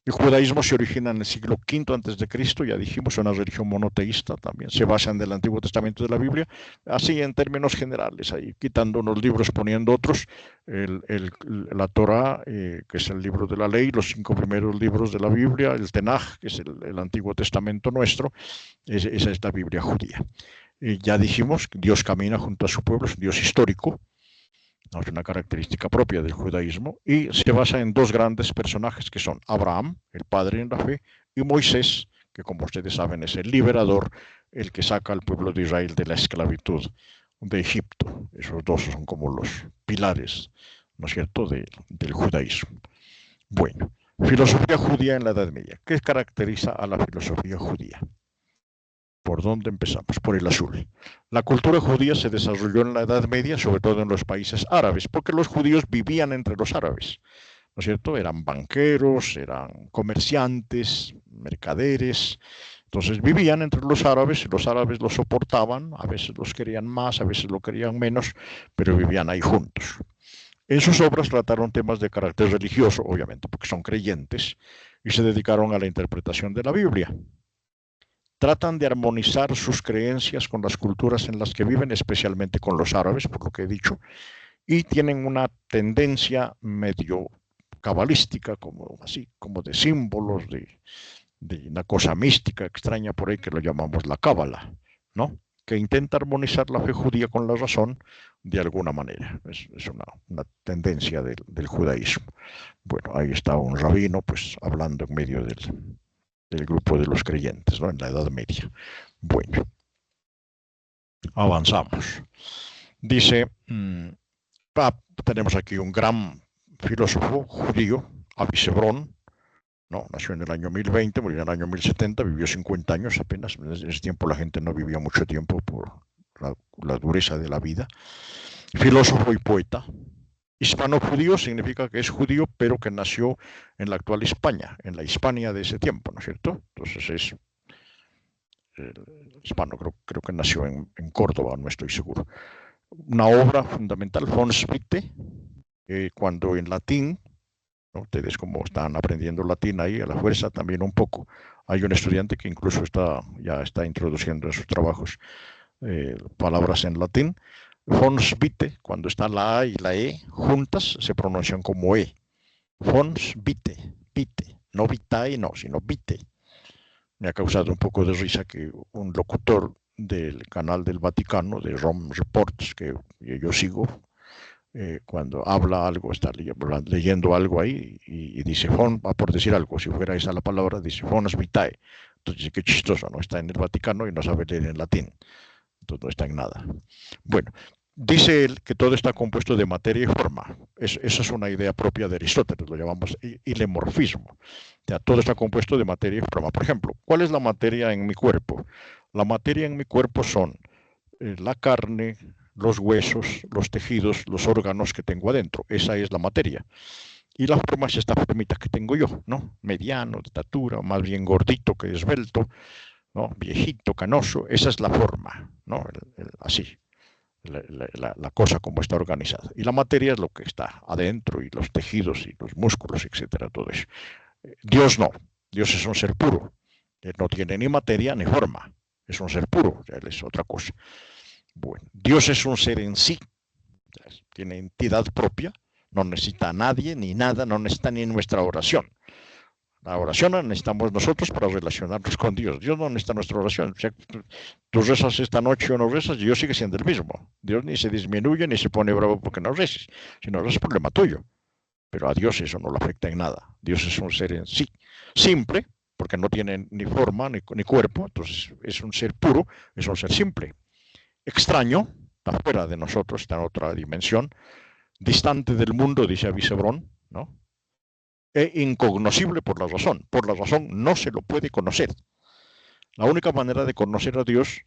El judaísmo se origina en el siglo V a.C., ya dijimos, una religión monoteísta también, se basa en el Antiguo Testamento de la Biblia, así en términos generales, ahí quitando unos libros, poniendo otros, la Torá, que es el libro de la ley, los 5 primeros libros de la Biblia, el Tenaj, que es el Antiguo Testamento nuestro, esa es la Biblia judía. Ya dijimos que Dios camina junto a su pueblo, es un Dios histórico, no es una característica propia del judaísmo, y se basa en 2 grandes personajes que son Abraham, el padre en la fe, y Moisés, que como ustedes saben es el liberador, el que saca al pueblo de Israel de la esclavitud de Egipto. Esos 2 son como los pilares, ¿no es cierto?, del judaísmo. Bueno, filosofía judía en la Edad Media. ¿Qué caracteriza a la filosofía judía? ¿Por dónde empezamos? Por el azul. La cultura judía se desarrolló en la Edad Media, sobre todo en los países árabes, porque los judíos vivían entre los árabes, ¿no es cierto? Eran banqueros, eran comerciantes, mercaderes, entonces vivían entre los árabes los soportaban, a veces los querían más, a veces lo querían menos, pero vivían ahí juntos. En sus obras trataron temas de carácter religioso, obviamente, porque son creyentes, y se dedicaron a la interpretación de la Biblia. Tratan de armonizar sus creencias con las culturas en las que viven, especialmente con los árabes, por lo que he dicho, y tienen una tendencia medio cabalística, como de símbolos, de una cosa mística extraña por ahí que lo llamamos la cábala, ¿no?, que intenta armonizar la fe judía con la razón de alguna manera. Es una tendencia del judaísmo. Bueno, ahí está un rabino, pues, hablando en medio del grupo de los creyentes, ¿no?, en la Edad Media. Bueno, avanzamos. Dice, tenemos aquí un gran filósofo judío, Avicebrón, ¿no?, nació en el año 1020, murió en el año 1070, vivió 50 años apenas. En ese tiempo la gente no vivía mucho tiempo por la dureza de la vida. Filósofo y poeta. Hispano-judío significa que es judío, pero que nació en la actual España, en la Hispania de ese tiempo, ¿no es cierto? Entonces es hispano, creo que nació en Córdoba, no estoy seguro. Una obra fundamental, Fons Vitae, cuando en latín, ¿no?, ustedes como están aprendiendo latín ahí a la fuerza también un poco, hay un estudiante que incluso ya está introduciendo en sus trabajos palabras en latín. Fons Vitae, cuando está la A y la E juntas, se pronuncian como E. Fons Vitae, Vitae, no Vitae, no, sino Vitae. Me ha causado un poco de risa que un locutor del canal del Vaticano, de Rome Reports, que yo sigo, cuando habla algo, está leyendo algo ahí y dice, por decir algo, si fuera esa la palabra, dice Fons Vitae. Entonces dice, qué chistoso, ¿no? Está en el Vaticano y no sabe leer en latín. Entonces no está en nada. Bueno, dice él que todo está compuesto de materia y forma. Esa es una idea propia de Aristóteles, lo llamamos hilemorfismo. O sea, todo está compuesto de materia y forma. Por ejemplo, ¿cuál es la materia en mi cuerpo? La materia en mi cuerpo son la carne, los huesos, los tejidos, los órganos que tengo adentro. Esa es la materia. Y la forma es esta formita que tengo yo, ¿no? Mediano, de estatura, más bien gordito que esbelto, ¿no? Viejito, canoso. Esa es la forma, ¿no? Así. La cosa como está organizada. Y la materia es lo que está adentro, y los tejidos y los músculos, etcétera, todo eso. Dios no. Dios es un ser puro. Él no tiene ni materia ni forma. Es un ser puro. Él es otra cosa. Bueno, Dios es un ser en sí. Tiene entidad propia. No necesita a nadie ni nada. No necesita ni nuestra oración. La oración la necesitamos nosotros para relacionarnos con Dios. Dios no necesita nuestra oración. O sea, tú rezas esta noche o no rezas, Dios sigue siendo el mismo. Dios ni se disminuye ni se pone bravo porque no reces. Si no rezas, es problema tuyo. Pero a Dios eso no le afecta en nada. Dios es un ser en sí, simple, porque no tiene ni forma ni cuerpo, entonces es un ser puro, es un ser simple. Extraño, está fuera de nosotros, está en otra dimensión, distante del mundo, dice Avicebrón, ¿no? E incognoscible por la razón. Por la razón no se lo puede conocer. La única manera de conocer a Dios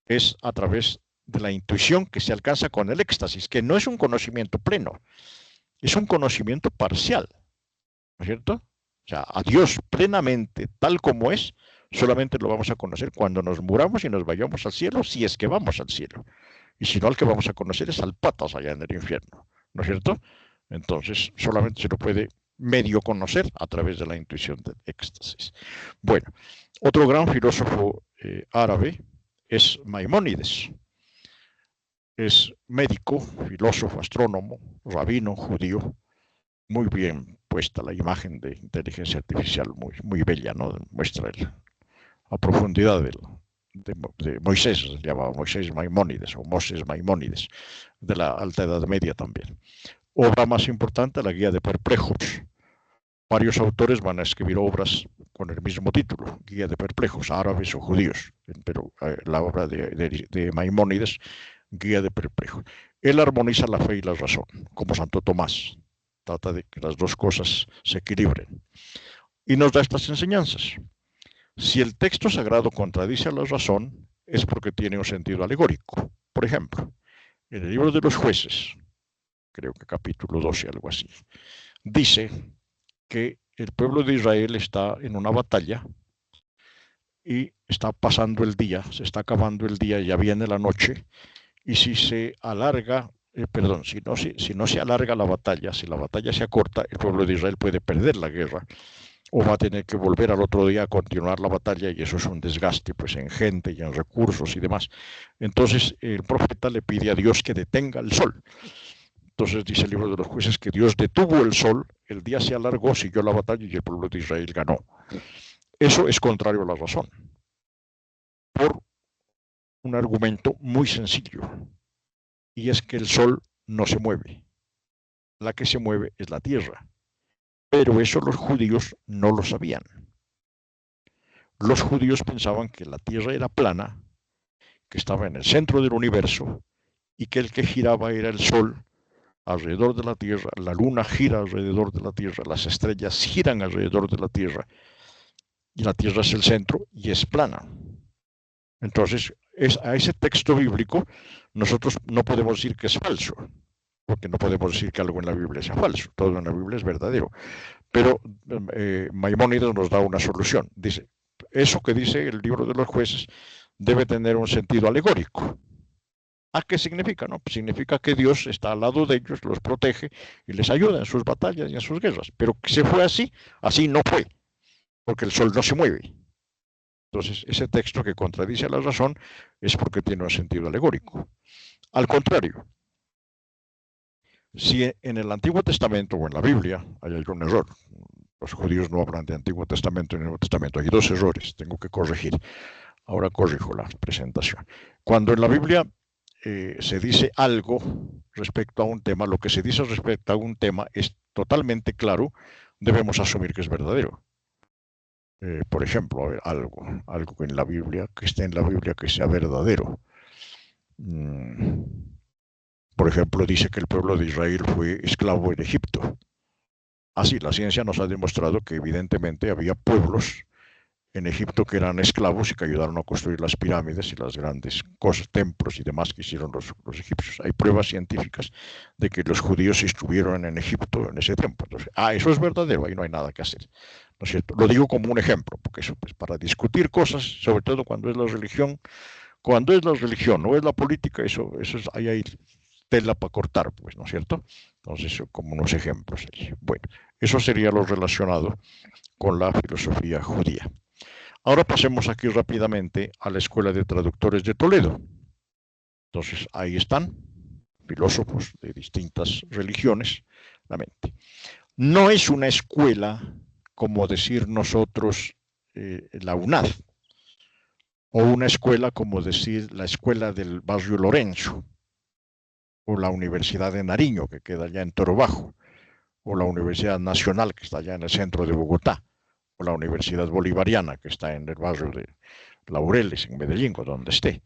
es a través de la intuición que se alcanza con el éxtasis, que no es un conocimiento pleno, es un conocimiento parcial, ¿no es cierto? O sea, a Dios plenamente, tal como es, solamente lo vamos a conocer cuando nos muramos y nos vayamos al cielo, si es que vamos al cielo. Y si no, al que vamos a conocer es al patas allá en el infierno, ¿no es cierto? Entonces, solamente se lo puede medio conocer a través de la intuición del éxtasis. Bueno, otro gran filósofo árabe es Maimónides. Es médico, filósofo, astrónomo, rabino, judío. Muy bien puesta la imagen de inteligencia artificial, muy bella, ¿no? Muestra la profundidad de Moisés, se llamaba Moisés Maimónides o Moses Maimónides, de la Alta Edad Media también. Obra más importante, la Guía de Perplejos. Varios autores van a escribir obras con el mismo título, Guía de Perplejos, árabes o judíos, pero la obra de Maimónides, Guía de Perplejos. Él armoniza la fe y la razón, como Santo Tomás. Trata de que las dos cosas se equilibren. Y nos da estas enseñanzas. Si el texto sagrado contradice a la razón, es porque tiene un sentido alegórico. Por ejemplo, en el libro de los Jueces, creo que capítulo 12, algo así, dice que el pueblo de Israel está en una batalla y está pasando el día, se está acabando el día, ya viene la noche, y si se alarga, si no se alarga la batalla, si la batalla se acorta, el pueblo de Israel puede perder la guerra o va a tener que volver al otro día a continuar la batalla, y eso es un desgaste pues en gente y en recursos y demás. Entonces el profeta le pide a Dios que detenga el sol. Entonces dice el libro de los Jueces que Dios detuvo el sol, el día se alargó, siguió la batalla y el pueblo de Israel ganó. Eso es contrario a la razón, por un argumento muy sencillo, y es que el sol no se mueve. La que se mueve es la tierra. Pero eso los judíos no lo sabían. Los judíos pensaban que la tierra era plana, que estaba en el centro del universo y que el que giraba era el sol alrededor de la tierra, la luna gira alrededor de la tierra, las estrellas giran alrededor de la tierra y la tierra es el centro y es plana. Entonces, a ese texto bíblico nosotros no podemos decir que es falso, porque no podemos decir que algo en la Biblia sea falso, todo en la Biblia es verdadero. Pero Maimónides nos da una solución. Dice, eso que dice el libro de los Jueces debe tener un sentido alegórico. ¿A qué significa? No, pues significa que Dios está al lado de ellos, los protege y les ayuda en sus batallas y en sus guerras. Pero que se fue así, así no fue, porque el sol no se mueve. Entonces, ese texto que contradice a la razón es porque tiene un sentido alegórico. Al contrario, si en el Antiguo Testamento o en la Biblia hay algún error, los judíos no hablan de Antiguo Testamento y Nuevo Testamento, hay dos errores, tengo que corregir. Ahora corrijo la presentación. Cuando en la Biblia se dice algo respecto a un tema, lo que se dice respecto a un tema es totalmente claro, debemos asumir que es verdadero. Por ejemplo, a ver, algo en la Biblia, que esté en la Biblia que sea verdadero. Por ejemplo, dice que el pueblo de Israel fue esclavo en Egipto. Así, la ciencia nos ha demostrado que evidentemente había pueblos en Egipto que eran esclavos y que ayudaron a construir las pirámides y las grandes cosas, templos y demás que hicieron los egipcios. Hay pruebas científicas de que los judíos estuvieron en Egipto en ese tiempo. Entonces, eso es verdadero, ahí no hay nada que hacer. ¿No es cierto? Lo digo como un ejemplo, porque eso, pues, para discutir cosas, sobre todo cuando es la religión, no es la política, eso es, ahí hay tela para cortar, pues, ¿no es cierto? Entonces, como unos ejemplos. Bueno, eso sería lo relacionado con la filosofía judía. Ahora pasemos aquí rápidamente a la Escuela de Traductores de Toledo. Entonces, ahí están filósofos de distintas religiones, la mente. No es una escuela como decir nosotros la UNAD, o una escuela como decir la escuela del barrio Lorenzo, o la Universidad de Nariño, que queda allá en Toro Bajo, o la Universidad Nacional, que está allá en el centro de Bogotá, o la Universidad Bolivariana, que está en el barrio de Laureles, en Medellín, o donde esté.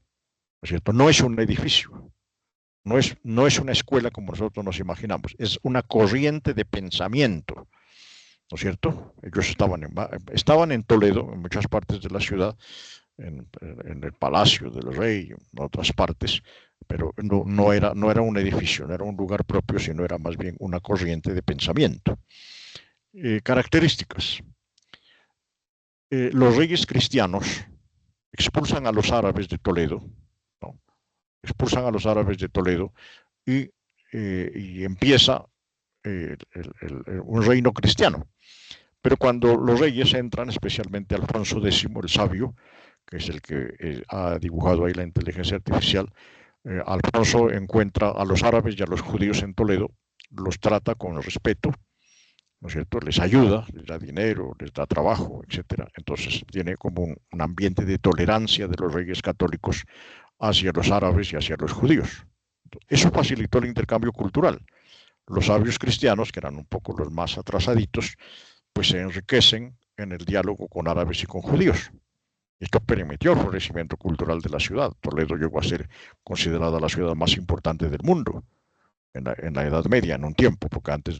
¿No es cierto? No es un edificio, no es una escuela como nosotros nos imaginamos, es una corriente de pensamiento, ¿no es cierto? Ellos estaban en Toledo, en muchas partes de la ciudad, en el Palacio del Rey, en otras partes, pero no era un edificio, no era un lugar propio, sino era más bien una corriente de pensamiento. Características. Los reyes cristianos expulsan a los árabes de Toledo, ¿no? Expulsan a los árabes de Toledo y empieza un reino cristiano. Pero cuando los reyes entran, especialmente Alfonso X, el sabio, que es el que ha dibujado ahí la inteligencia artificial, Alfonso encuentra a los árabes y a los judíos en Toledo, los trata con respeto, ¿no es cierto? Les ayuda, les da dinero, les da trabajo, etc. Entonces tiene como un ambiente de tolerancia de los reyes católicos hacia los árabes y hacia los judíos. Eso facilitó el intercambio cultural. Los sabios cristianos, que eran un poco los más atrasaditos, pues se enriquecen en el diálogo con árabes y con judíos. Esto permitió el florecimiento cultural de la ciudad. Toledo llegó a ser considerada la ciudad más importante del mundo en la Edad Media, en un tiempo, porque antes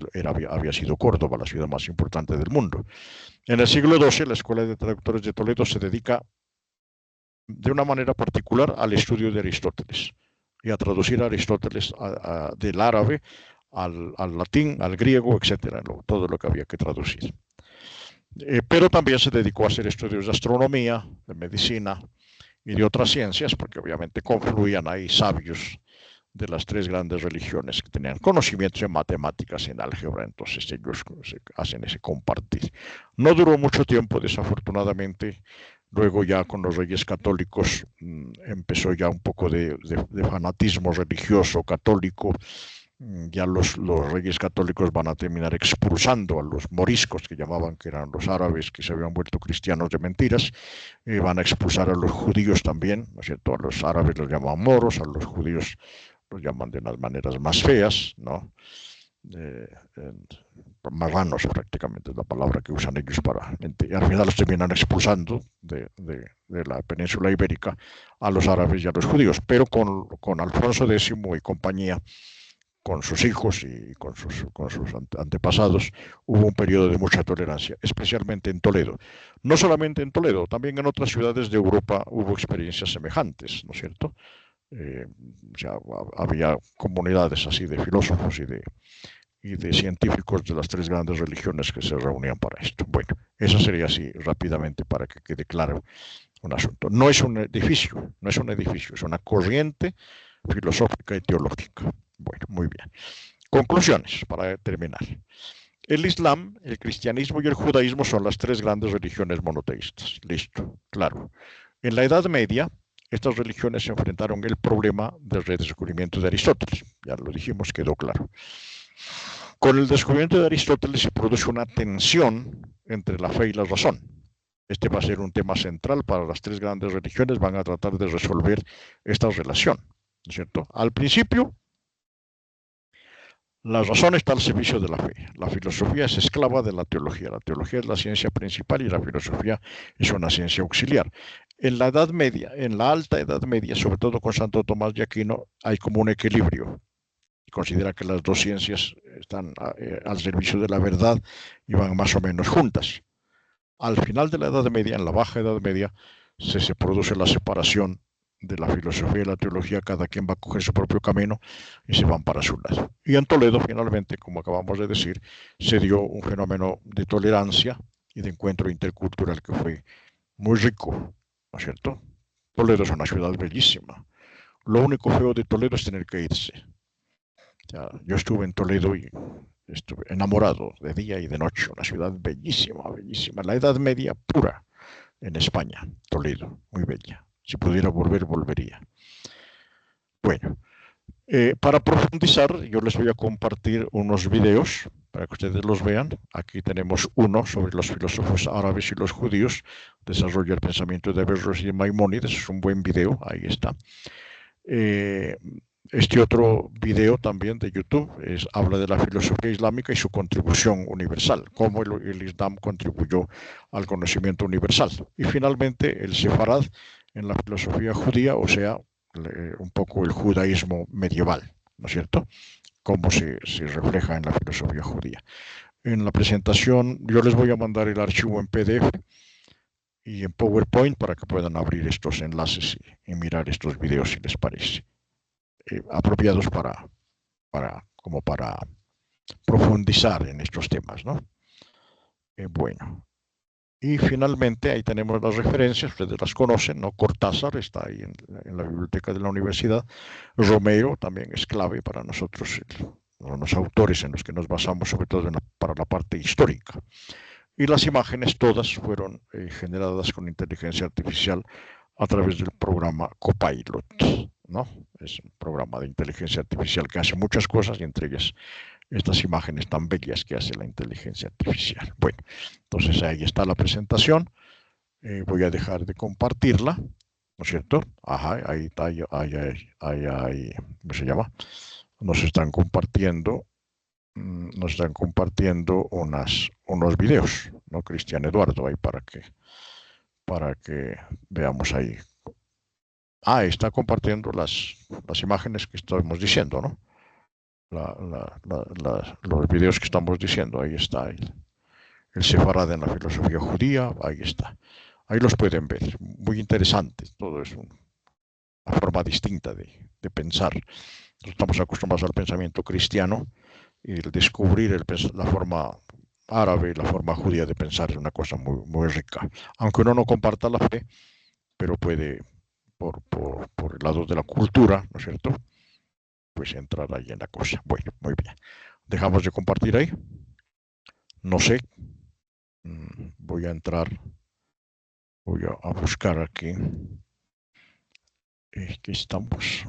había sido Córdoba la ciudad más importante del mundo. En el siglo XII, la Escuela de Traductores de Toledo se dedica de una manera particular al estudio de Aristóteles y a traducir a Aristóteles del árabe al latín, al griego, etcétera, todo lo que había que traducir. Pero también se dedicó a hacer estudios de astronomía, de medicina y de otras ciencias, porque obviamente confluían ahí sabios de las tres grandes religiones que tenían conocimientos en matemáticas y en álgebra, entonces ellos hacen ese compartir. No duró mucho tiempo, desafortunadamente. Luego ya con los reyes católicos empezó ya un poco de fanatismo religioso católico. Ya los reyes católicos van a terminar expulsando a los moriscos, que llamaban, que eran los árabes que se habían vuelto cristianos de mentiras. Van a expulsar a los judíos también, ¿no es cierto? A los árabes los llaman moros, a los judíos los llaman de las maneras más feas, ¿no? Marranos prácticamente es la palabra que usan ellos para mentir. Y al final los terminan expulsando de la península ibérica a los árabes y a los judíos, pero con Alfonso X y compañía, con sus hijos y con sus antepasados, hubo un periodo de mucha tolerancia, especialmente en Toledo. No solamente en Toledo, también en otras ciudades de Europa hubo experiencias semejantes, ¿no es cierto? Ya había comunidades así de filósofos y de científicos de las tres grandes religiones que se reunían para esto. Bueno, eso sería así rápidamente para que quede claro un asunto. No es un edificio, es una corriente filosófica y teológica. Bueno, muy bien. Conclusiones para terminar. El Islam, el cristianismo y el judaísmo son las tres grandes religiones monoteístas. Listo, claro. En la Edad Media, estas religiones se enfrentaron el problema del redescubrimiento de Aristóteles. Ya lo dijimos, quedó claro. Con el descubrimiento de Aristóteles se produce una tensión entre la fe y la razón. Este va a ser un tema central para las tres grandes religiones. Van a tratar de resolver esta relación, ¿no es cierto? Al principio, la razón está al servicio de la fe. La filosofía es esclava de la teología. La teología es la ciencia principal y la filosofía es una ciencia auxiliar. En la Edad Media, en la Alta Edad Media, sobre todo con Santo Tomás de Aquino, hay como un equilibrio. Y considera que las dos ciencias están al servicio de la verdad y van más o menos juntas. Al final de la Edad Media, en la Baja Edad Media, se produce la separación de la filosofía y la teología. Cada quien va a coger su propio camino y se van para su lado. Y en Toledo, finalmente, como acabamos de decir, se dio un fenómeno de tolerancia y de encuentro intercultural que fue muy rico, ¿no es cierto? Toledo es una ciudad bellísima. Lo único feo de Toledo es tener que irse. Ya, yo estuve en Toledo y estuve enamorado de día y de noche. Una ciudad bellísima, bellísima. La Edad Media pura en España. Toledo, muy bella. Si pudiera volver, volvería. Bueno, Para profundizar, yo les voy a compartir unos videos para que ustedes los vean. Aquí tenemos uno sobre los filósofos árabes y los judíos. Desarrolla el pensamiento de Averroes y de Maimónides. Es un buen video, ahí está. Este otro video también de YouTube habla de la filosofía islámica y su contribución universal, cómo el Islam contribuyó al conocimiento universal. Y finalmente el sefarad en la filosofía judía, o sea, un poco el judaísmo medieval, ¿no es cierto? Cómo se refleja en la filosofía judía. En la presentación yo les voy a mandar el archivo en PDF y en PowerPoint para que puedan abrir estos enlaces y mirar estos videos si les parece. Apropiados para profundizar en estos temas, ¿no? Bueno, y finalmente ahí tenemos las referencias, ustedes las conocen, ¿no? Cortázar está ahí en la biblioteca de la universidad. Romero también es clave para nosotros, los autores en los que nos basamos, sobre todo para la parte histórica. Y las imágenes todas fueron generadas con inteligencia artificial a través del programa Copilot, ¿no? Es un programa de inteligencia artificial que hace muchas cosas y entre ellas estas imágenes tan bellas que hace la inteligencia artificial. Bueno, entonces ahí está la presentación. Voy a dejar de compartirla, ¿no es cierto? Ajá, ahí está, ¿cómo se llama? Nos están compartiendo unos videos, ¿no? Cristian Eduardo, ahí para que veamos ahí. Está compartiendo las imágenes que estamos diciendo, ¿no? Los videos que estamos diciendo, ahí está el sefarad en la filosofía judía, ahí está. Ahí los pueden ver, muy interesante, todo es una forma distinta de pensar. Nosotros estamos acostumbrados al pensamiento cristiano y el descubrir la forma árabe y la forma judía de pensar es una cosa muy, muy rica. Aunque uno no comparta la fe, pero puede, por el lado de la cultura, ¿no es cierto?, pues entrar ahí en la cosa. Bueno, muy bien. Dejamos de compartir ahí. No sé. Voy a entrar. Voy a buscar aquí. Aquí estamos.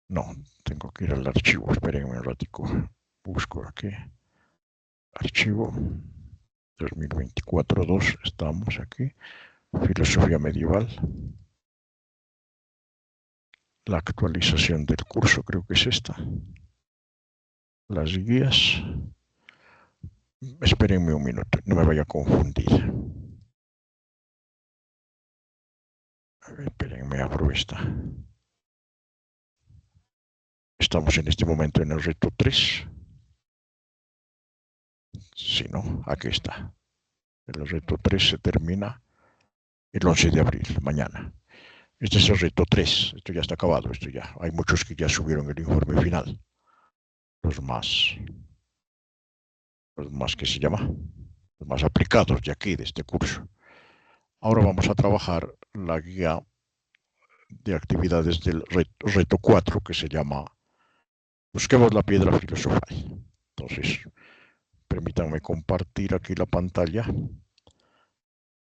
No, tengo que ir al archivo. Espérenme un ratico. Busco aquí. Archivo 2024-2. Estamos aquí. Filosofía medieval. La actualización del curso creo que es esta. Las guías. Espérenme un minuto, no me vaya a confundir. Espérenme, abro esta. Estamos en este momento en el reto 3. Sí, no, aquí está. El reto 3 se termina el 11 de abril, mañana. Este es el reto 3. Esto ya está acabado. Hay muchos que ya subieron el informe final. Los más que se llama, los más aplicados de aquí, de este curso. Ahora vamos a trabajar la guía de actividades del reto 4, que se llama Busquemos la piedra filosofal. Entonces, permítanme compartir aquí la pantalla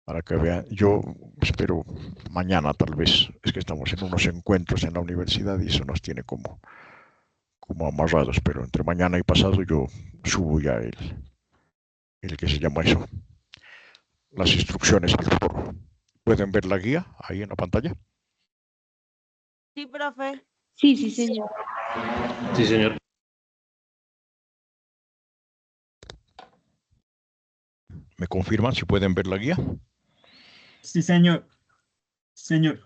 para que vean. Yo espero mañana tal vez, es que estamos en unos encuentros en la universidad y eso nos tiene como amarrados, pero entre mañana y pasado yo subo ya el que se llama eso, las instrucciones al foro. ¿Pueden ver la guía ahí en la pantalla? Sí, profe. Sí, sí, señor. Sí, señor. ¿Me confirman si pueden ver la guía? Sí, señor. Señor.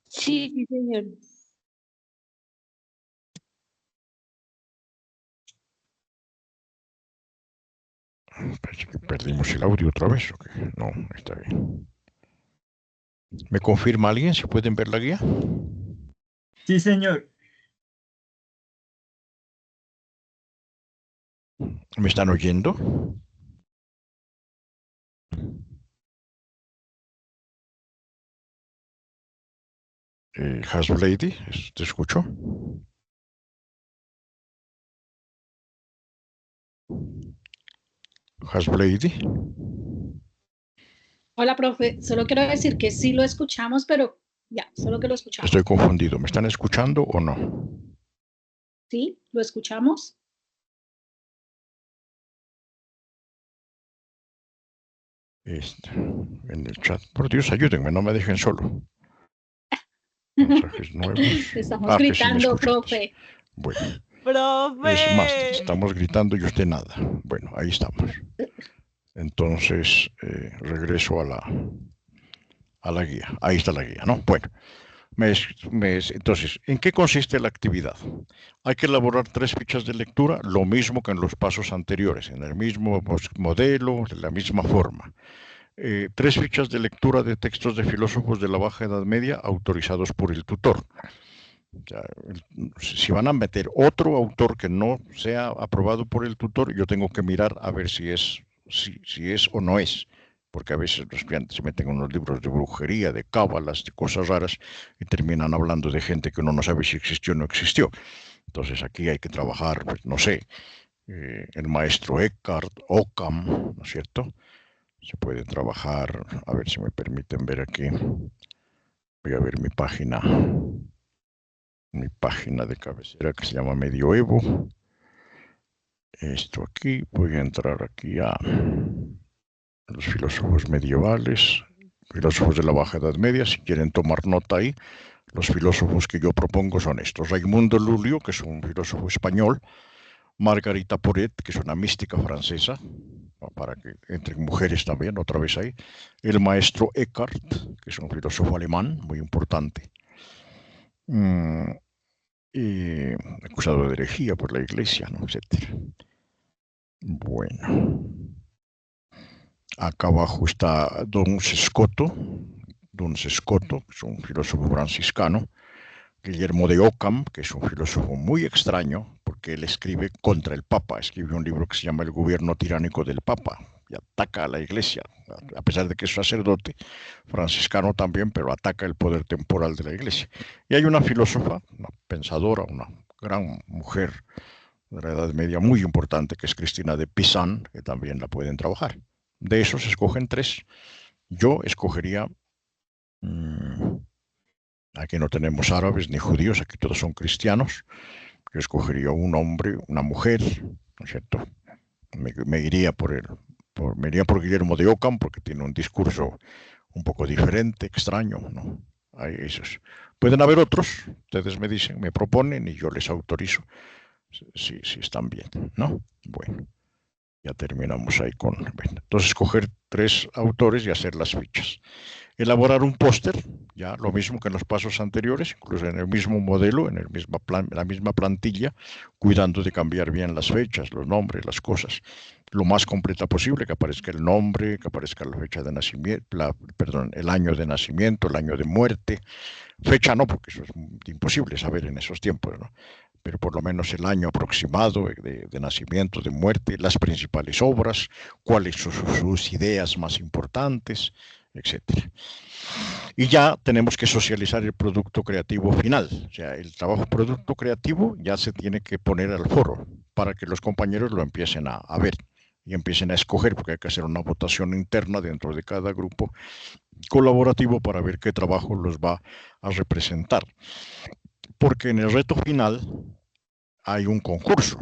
Sí, sí, señor. Parece que perdimos el audio otra vez. ¿O qué? No, está bien. ¿Me confirma alguien si pueden ver la guía? Sí, señor. ¿Me están oyendo? Hasblady, ¿te escucho? Hasblady. Hola, profe. Solo quiero decir que sí lo escuchamos, pero Ya, solo que lo escuchamos. Estoy confundido. ¿Me están escuchando o no? ¿Sí? ¿Lo escuchamos? En el chat. Por Dios, ayúdenme, no me dejen solo. Mensajes nuevos. Estamos Que sí me gritando, escuchan. profe. Bueno, Profe. es más, estamos gritando y usted nada. Bueno, ahí estamos. Entonces, regreso a la guía. Ahí está la guía, ¿no? Bueno, entonces, ¿en qué consiste la actividad? Hay que elaborar 3 fichas de lectura, lo mismo que en los pasos anteriores, en el mismo modelo, de la misma forma. 3 fichas de lectura de textos de filósofos de la Baja Edad Media autorizados por el tutor. O sea, si van a meter otro autor que no sea aprobado por el tutor, yo tengo que mirar a ver si es o no es, porque a veces los estudiantes se meten en unos libros de brujería, de cábalas, de cosas raras y terminan hablando de gente que uno no sabe si existió o no existió. Entonces aquí hay que trabajar, pues, no sé, el maestro Eckhart, Occam, ¿no es cierto? Se puede trabajar, a ver si me permiten ver aquí. Voy a ver mi página de cabecera que se llama Medioevo. Esto aquí, voy a entrar aquí a los filósofos medievales, filósofos de la Baja Edad Media. Si quieren tomar nota ahí, los filósofos que yo propongo son estos: Raimundo Lulio, que es un filósofo español; Margarita Porret, que es una mística francesa, para que entren mujeres también, otra vez ahí; el maestro Eckhart, que es un filósofo alemán muy importante, y acusado de herejía por la Iglesia, ¿no? Etcétera. Bueno, acá abajo está Don Sescoto, que es un filósofo franciscano; Guillermo de Occam, que es un filósofo muy extraño, porque él escribe contra el Papa. Escribe un libro que se llama El gobierno tiránico del Papa, y ataca a la Iglesia, a pesar de que es sacerdote, franciscano también, pero ataca el poder temporal de la Iglesia. Y hay una filósofa, una pensadora, una gran mujer de la Edad Media muy importante, que es Cristina de Pizan, que también la pueden trabajar. De esos escogen 3. Yo escogería... aquí no tenemos árabes ni judíos, aquí todos son cristianos. Yo escogería un hombre, una mujer, ¿no es cierto? Me iría por Guillermo de Occam, porque tiene un discurso un poco diferente, extraño, ¿no? Hay esos. Pueden haber otros, ustedes me dicen, me proponen y yo les autorizo si están bien, ¿no? Bueno, ya terminamos ahí con... Bueno, entonces, escoger 3 autores y hacer las fichas. Elaborar un póster, ya lo mismo que en los pasos anteriores, incluso en el mismo modelo, en la misma plantilla, cuidando de cambiar bien las fechas, los nombres, las cosas, lo más completa posible, que aparezca el nombre, que aparezca la fecha de nacimiento, el año de nacimiento, el año de muerte. Fecha no, porque eso es imposible saber en esos tiempos, ¿no? Pero por lo menos el año aproximado de nacimiento, de muerte, las principales obras, cuáles son sus ideas más importantes, etcétera. Y ya tenemos que socializar el producto creativo final. O sea, el trabajo producto creativo ya se tiene que poner al foro para que los compañeros lo empiecen a ver y empiecen a escoger, porque hay que hacer una votación interna dentro de cada grupo colaborativo para ver qué trabajo los va a representar. Porque en el reto final hay un concurso.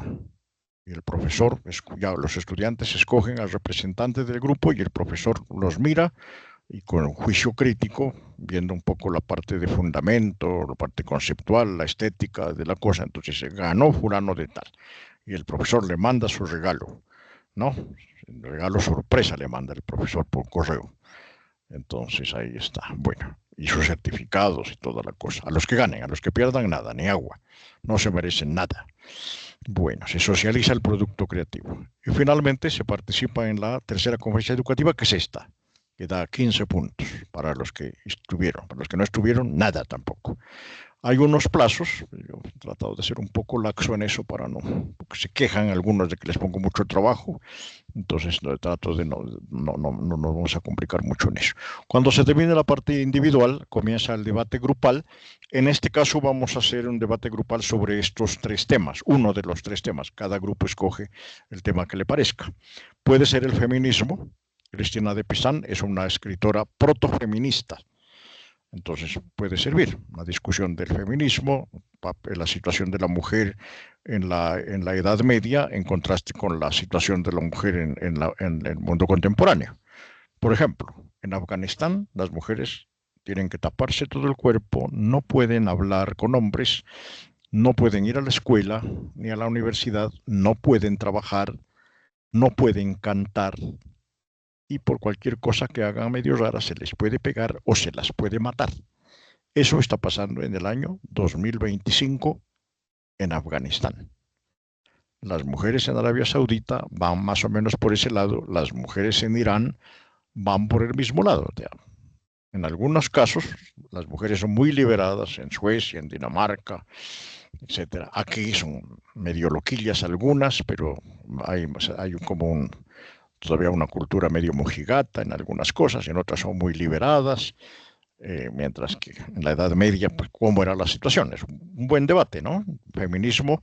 Y el profesor, ya los estudiantes escogen al representante del grupo y el profesor los mira y con un juicio crítico, viendo un poco la parte de fundamento, la parte conceptual, la estética de la cosa. Entonces se ganó fulano de tal. Y el profesor le manda su regalo, ¿no? El regalo sorpresa le manda el profesor por correo. Entonces ahí está. Bueno, y sus certificados y toda la cosa. A los que ganen, a los que pierdan nada, ni agua. No se merecen nada. Bueno, se socializa el producto creativo. Y finalmente se participa en la tercera conferencia educativa, que es esta, que da 15 puntos para los que estuvieron. Para los que no estuvieron, nada tampoco. Hay unos plazos, yo he tratado de ser un poco laxo en eso para no, porque se quejan algunos de que les pongo mucho trabajo, entonces trato de no nos vamos a complicar mucho en eso. Cuando se termine la parte individual, comienza el debate grupal. En este caso vamos a hacer un debate grupal sobre estos 3 temas, uno de los 3 temas. Cada grupo escoge el tema que le parezca. Puede ser el feminismo. Cristina de Pizan es una escritora protofeminista. Entonces puede servir una discusión del feminismo, la situación de la mujer en la Edad Media en contraste con la situación de la mujer en el mundo contemporáneo. Por ejemplo, en Afganistán las mujeres tienen que taparse todo el cuerpo, no pueden hablar con hombres, no pueden ir a la escuela ni a la universidad, no pueden trabajar, no pueden cantar, y por cualquier cosa que hagan medio rara se les puede pegar o se las puede matar. Eso está pasando en el año 2025 en Afganistán. Las mujeres en Arabia Saudita van más o menos por ese lado, las mujeres en Irán van por el mismo lado. En algunos casos, las mujeres son muy liberadas en Suecia, en Dinamarca, etcétera. Aquí son medio loquillas algunas, pero hay como todavía una cultura medio mojigata en algunas cosas, en otras son muy liberadas, mientras que en la Edad Media, pues, ¿cómo era la situación? Es un buen debate, ¿no? Feminismo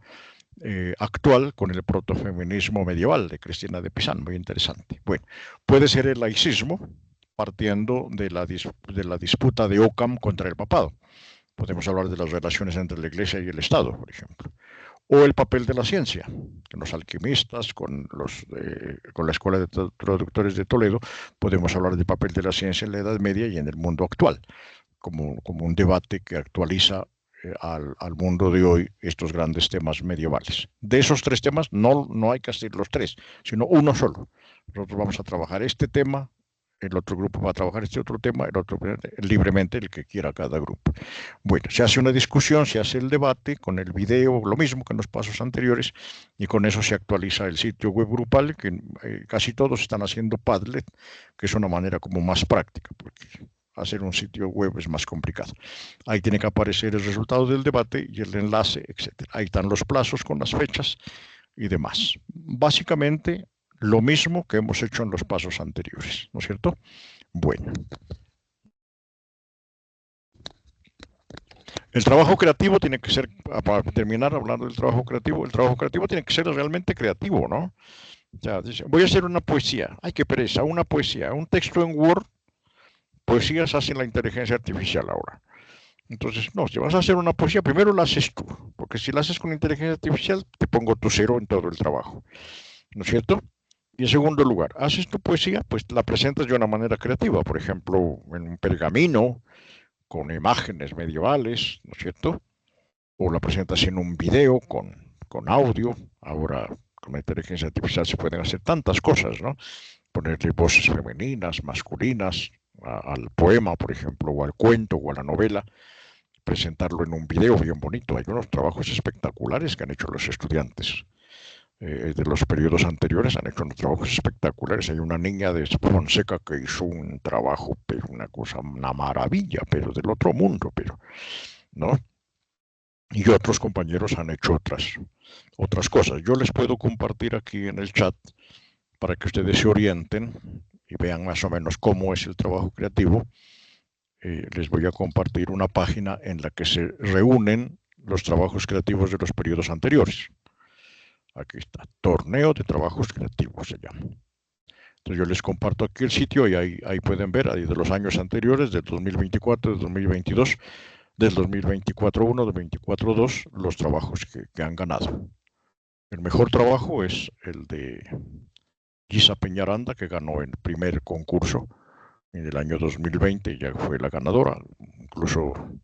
actual con el protofeminismo medieval de Cristina de Pizan, muy interesante. Bueno, puede ser el laicismo partiendo de la disputa de Occam contra el papado. Podemos hablar de las relaciones entre la Iglesia y el Estado, por ejemplo. O el papel de la ciencia, que los alquimistas, con la Escuela de Traductores de Toledo, podemos hablar del papel de la ciencia en la Edad Media y en el mundo actual, como un debate que actualiza al mundo de hoy estos grandes temas medievales. De esos tres temas no hay que hacer los tres, sino uno solo. Nosotros vamos a trabajar este tema, el otro grupo va a trabajar este otro tema, el otro libremente, el que quiera cada grupo. Bueno, se hace una discusión, se hace el debate con el video, lo mismo que en los pasos anteriores, y con eso se actualiza el sitio web grupal, que casi todos están haciendo Padlet, que es una manera como más práctica, porque hacer un sitio web es más complicado. Ahí tiene que aparecer el resultado del debate y el enlace, etc. Ahí están los plazos con las fechas y demás. Básicamente, lo mismo que hemos hecho en los pasos anteriores, ¿no es cierto? Bueno. El trabajo creativo tiene que ser, para terminar hablando del trabajo creativo tiene que ser realmente creativo, ¿no? O sea, voy a hacer una poesía, ay, qué pereza, una poesía, un texto en Word, poesías hace la inteligencia artificial ahora. Entonces, no, si vas a hacer una poesía, primero la haces tú, porque si la haces con inteligencia artificial, te pongo tu cero en todo el trabajo, ¿no es cierto? Y en segundo lugar, haces tu poesía, pues la presentas de una manera creativa, por ejemplo, en un pergamino, con imágenes medievales, ¿no es cierto? O la presentas en un video con audio. Ahora, con la inteligencia artificial se pueden hacer tantas cosas, ¿no? Ponerle voces femeninas, masculinas, al poema, por ejemplo, o al cuento, o a la novela, presentarlo en un video bien bonito. Hay unos trabajos espectaculares que han hecho los estudiantes de los periodos anteriores, han hecho unos trabajos espectaculares. Hay una niña de Fonseca que hizo un trabajo, pero una cosa, una maravilla, pero del otro mundo, pero, ¿no? Y otros compañeros han hecho otras cosas. Yo les puedo compartir aquí en el chat para que ustedes se orienten y vean más o menos cómo es el trabajo creativo. Les voy a compartir una página en la que se reúnen los trabajos creativos de los periodos anteriores. Aquí está, Torneo de Trabajos Creativos se llama. Entonces yo les comparto aquí el sitio y ahí pueden ver, ahí de los años anteriores, del 2024, del 2022, del 2024-1, del 2024-2, los trabajos que han ganado. El mejor trabajo es el de Gisa Peñaranda, que ganó el primer concurso en el año 2020 y ya fue la ganadora. Incluso,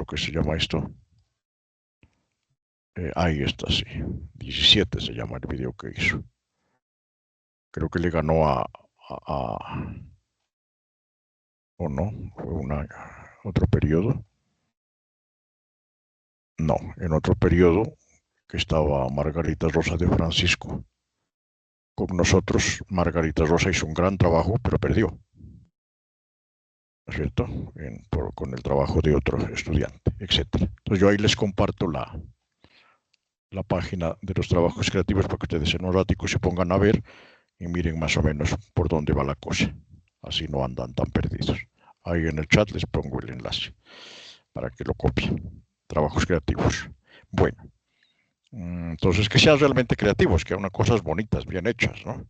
¿qué se llama esto? Ahí está, sí. 17 se llama el video que hizo. Creo que le ganó o no, fue otro periodo. No, en otro periodo que estaba Margarita Rosa de Francisco. Con nosotros, Margarita Rosa hizo un gran trabajo, pero perdió. ¿No es cierto? Con el trabajo de otro estudiante, etc. Entonces yo ahí les comparto la página de los trabajos creativos para que ustedes en un ratico se pongan a ver y miren más o menos por dónde va la cosa. Así no andan tan perdidos. Ahí en el chat les pongo el enlace para que lo copien. Trabajos creativos. Bueno, entonces que sean realmente creativos, que hagan cosas bonitas, bien hechas, ¿no?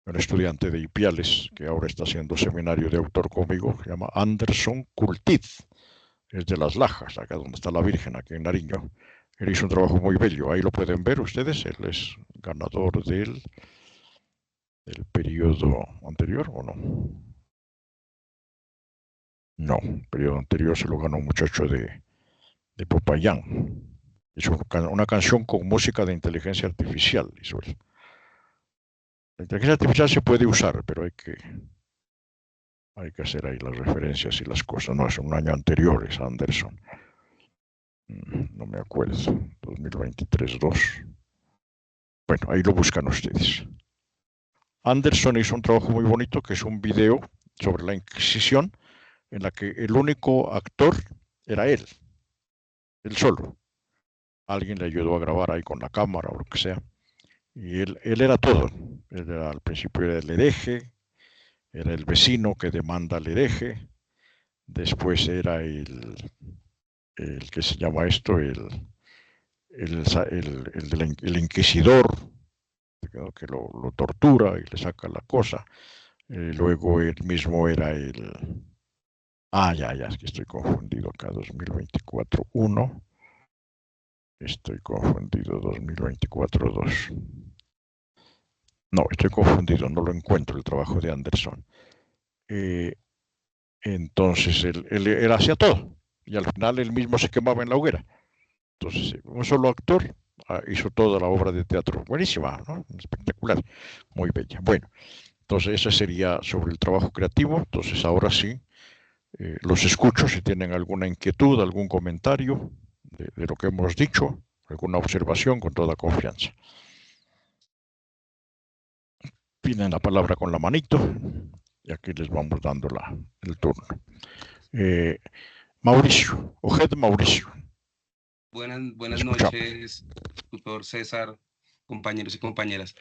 un estudiante de Ipiales que ahora está haciendo seminario de autor conmigo, se llama Anderson Cultiz, es de Las Lajas, acá donde está la Virgen, aquí en Nariño. Él hizo un trabajo muy bello, ahí lo pueden ver ustedes, él es ganador del periodo anterior, ¿o no? No, el periodo anterior se lo ganó un muchacho de Popayán. Es una canción con música de inteligencia artificial, hizo él. La inteligencia artificial se puede usar, pero hay que hacer ahí las referencias y las cosas. No, es un año anterior, es Anderson. No me acuerdo, 2023-2. Bueno, ahí lo buscan ustedes. Anderson hizo un trabajo muy bonito que es un video sobre la Inquisición en la que el único actor era él solo. Alguien le ayudó a grabar ahí con la cámara o lo que sea. Y él era todo. Él era, al principio era el hereje, era el vecino que demanda al hereje, después era el que se llama esto, el inquisidor, que lo tortura y le saca la cosa. Luego él mismo era el... Ah, ya, es que estoy confundido acá, 2024-1. Estoy confundido, 2024-2. No, estoy confundido, no lo encuentro el trabajo de Anderson. Entonces él hacía todo y al final él mismo se quemaba en la hoguera. Entonces un solo actor hizo toda la obra de teatro. Buenísima, ¿no? Espectacular, muy bella. Bueno, entonces eso sería sobre el trabajo creativo. Entonces ahora sí, los escucho si tienen alguna inquietud, algún comentario de lo que hemos dicho, alguna observación con toda confianza. Piden la palabra con la manito y aquí les vamos dando el turno. Mauricio, Ojed Mauricio. Buenas Escuchamos. noches, tutor César, compañeros y compañeras.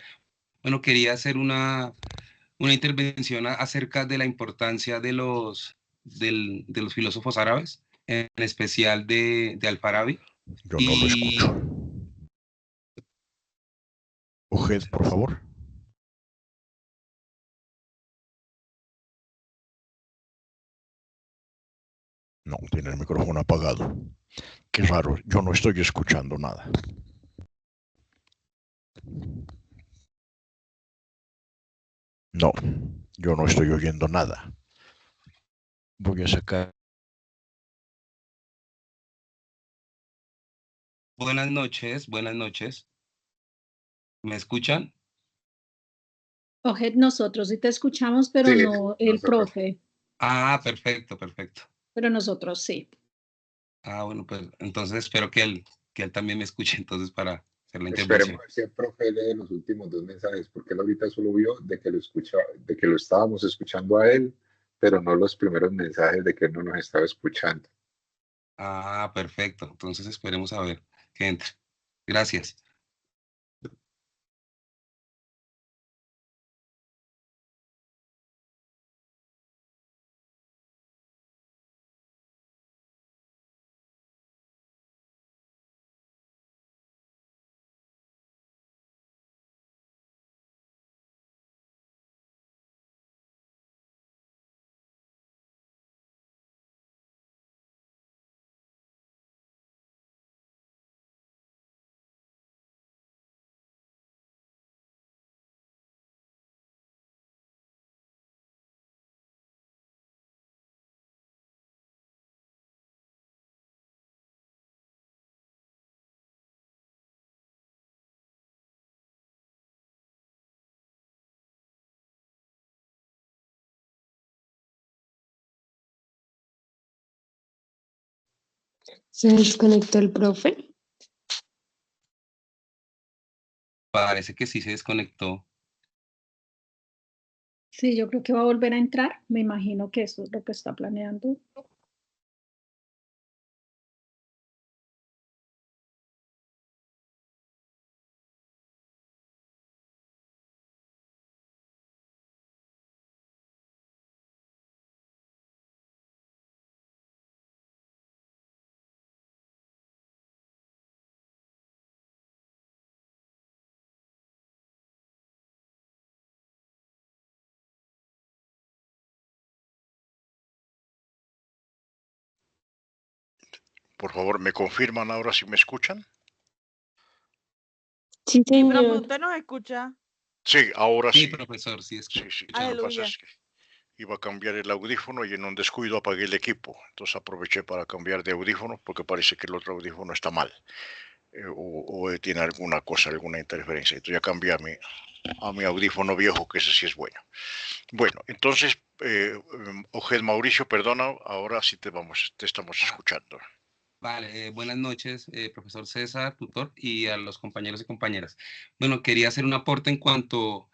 Bueno, quería hacer una intervención acerca de la importancia de de los filósofos árabes, en especial de Al-Farabi. Yo no lo escucho. Ojed, por favor. No, tiene el micrófono apagado. Qué raro, yo no estoy escuchando nada. No, yo no estoy oyendo nada. Voy a sacar. Buenas noches, buenas noches. ¿Me escuchan? Ojet, nosotros sí te escuchamos, pero Sí, no el nosotros. profe, Ah, perfecto, perfecto. pero nosotros sí. Ah, bueno, pues entonces espero que él también me escuche entonces para hacer la Esperemos intervención. ver si el profe lee los últimos dos mensajes, porque él ahorita solo vio de que lo estábamos escuchando a él, pero no los primeros mensajes de que él no nos estaba escuchando. Ah, perfecto. Entonces esperemos a ver que entre. Gracias. ¿Se desconectó el profe? Parece que sí se desconectó. Sí, yo creo que va a volver a entrar. Me imagino que eso es lo que está planeando. Por favor, ¿me confirman ahora si me escuchan? Sí, Sí, profe, señor. ¿usted nos escucha? Sí, ahora Sí, sí. profesor, sí, Sí, sí. Lo que Aleluya. pasa es que iba a cambiar el audífono y en un descuido apagué el equipo. Entonces aproveché para cambiar de audífono porque parece que el otro audífono está mal. O tiene alguna cosa, alguna interferencia. Entonces ya cambié a mi audífono viejo, que ese sí es bueno. Bueno, entonces, Ojed Mauricio, perdona, ahora sí te estamos escuchando. Vale, buenas noches, profesor César, tutor, y a los compañeros y compañeras. Bueno, quería hacer un aporte en cuanto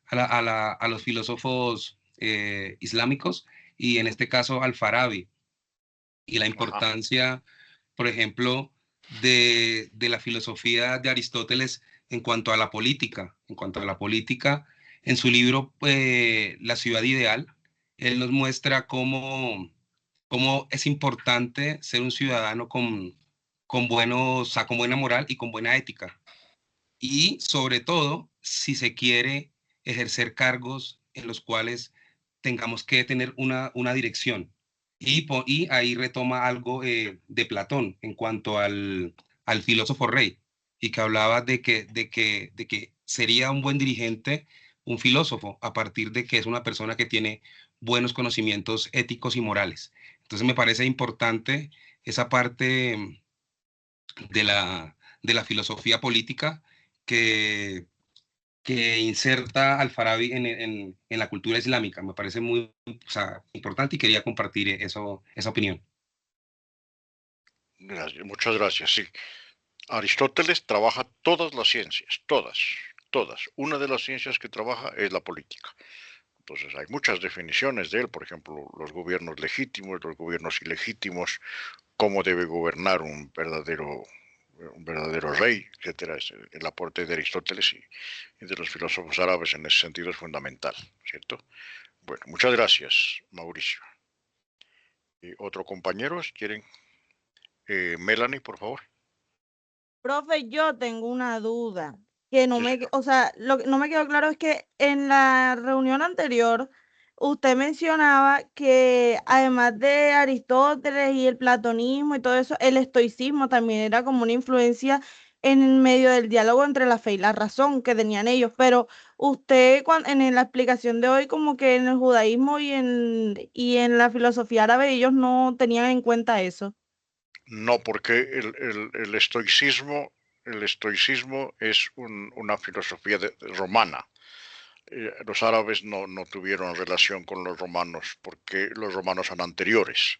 a los filósofos islámicos y en este caso al Farabi y la Ajá. importancia, por ejemplo, de la filosofía de Aristóteles en cuanto a la política. En cuanto a la política, en su libro La ciudad ideal, él nos muestra cómo es importante ser un ciudadano con buenos, o sea, con buena moral y con buena ética. Y sobre todo, si se quiere ejercer cargos en los cuales tengamos que tener una dirección. Y ahí retoma algo de Platón en cuanto al filósofo rey, y que hablaba de que sería un buen dirigente, un filósofo, a partir de que es una persona que tiene buenos conocimientos éticos y morales. Entonces me parece importante esa parte de la filosofía política que, que inserta al Farabi en la cultura islámica. Me parece muy, o sea, importante y quería compartir esa opinión. Gracias, muchas gracias, sí. Aristóteles trabaja todas las ciencias, todas. Una de las ciencias que trabaja es la política. Entonces hay muchas definiciones de él, por ejemplo, los gobiernos legítimos, los gobiernos ilegítimos, cómo debe gobernar un verdadero rey, etcétera. El aporte de Aristóteles y de los filósofos árabes en ese sentido es fundamental, ¿cierto? Bueno, muchas gracias, Mauricio. ¿Otro compañero? ¿Quieren? Melanie, por favor. Profe, yo tengo una duda que no me, o sea, lo que no me quedó claro es que en la reunión anterior usted mencionaba que además de Aristóteles y el platonismo y todo eso, el estoicismo también era como una influencia en medio del diálogo entre la fe y la razón que tenían ellos, pero usted en la explicación de hoy como que en el judaísmo y en la filosofía árabe ellos no tenían en cuenta eso. No, porque el estoicismo es una filosofía romana. Los árabes no tuvieron relación con los romanos porque los romanos son anteriores.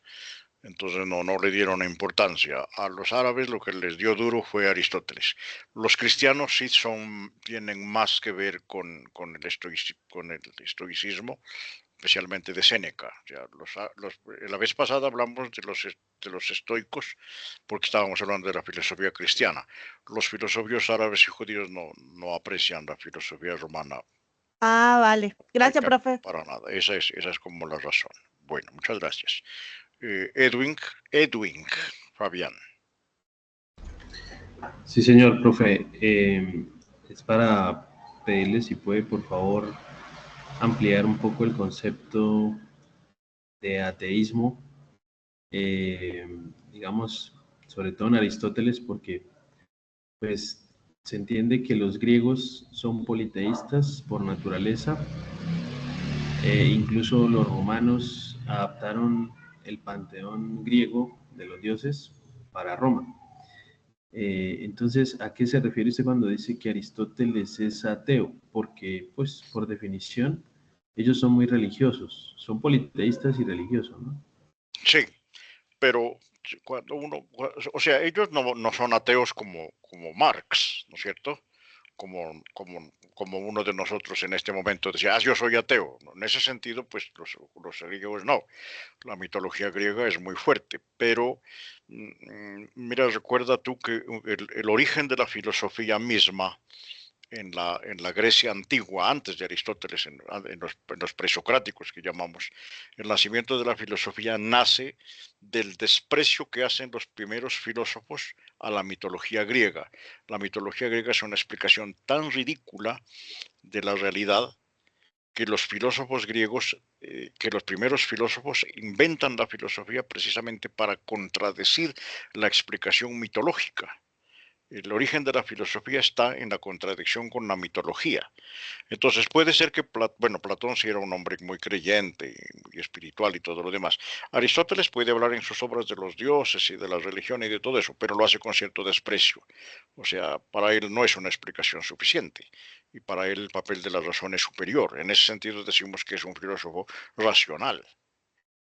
Entonces no le dieron importancia. A los árabes lo que les dio duro fue Aristóteles. Los cristianos sí tienen más que ver con el estoicismo, especialmente de Séneca. O sea, la vez pasada hablamos de los estoicos porque estábamos hablando de la filosofía cristiana. Los filósofos árabes y judíos no aprecian la filosofía romana. Ah, vale. Gracias, profe. Para nada. Esa es como la razón. Bueno, muchas gracias. Edwin, Fabián. Sí, señor, profe. Es para pedirle si puede, por favor, ampliar un poco el concepto de ateísmo, digamos, sobre todo en Aristóteles, porque pues se entiende que los griegos son politeístas por naturaleza. Incluso los romanos adaptaron el panteón griego de los dioses para Roma. Entonces, ¿a qué se refiere usted cuando dice que Aristóteles es ateo? Porque, pues, por definición, ellos son muy religiosos, son politeístas y religiosos, ¿no? Sí, pero cuando o sea, ellos no son ateos como Marx, ¿no es cierto? Como uno de nosotros en este momento decía, yo soy ateo. En ese sentido, pues los griegos no. La mitología griega es muy fuerte, pero mira, recuerda tú que el origen de la filosofía misma en la Grecia antigua, antes de Aristóteles, en los presocráticos que llamamos, el nacimiento de la filosofía nace del desprecio que hacen los primeros filósofos a la mitología griega. La mitología griega es una explicación tan ridícula de la realidad que los filósofos griegos, que los primeros filósofos inventan la filosofía precisamente para contradecir la explicación mitológica. El origen de la filosofía está en la contradicción con la mitología. Entonces puede ser que, bueno, Platón sí era un hombre muy creyente y espiritual y todo lo demás. Aristóteles puede hablar en sus obras de los dioses y de la religión y de todo eso, pero lo hace con cierto desprecio. O sea, para él no es una explicación suficiente y para él el papel de la razón es superior. En ese sentido decimos que es un filósofo racional.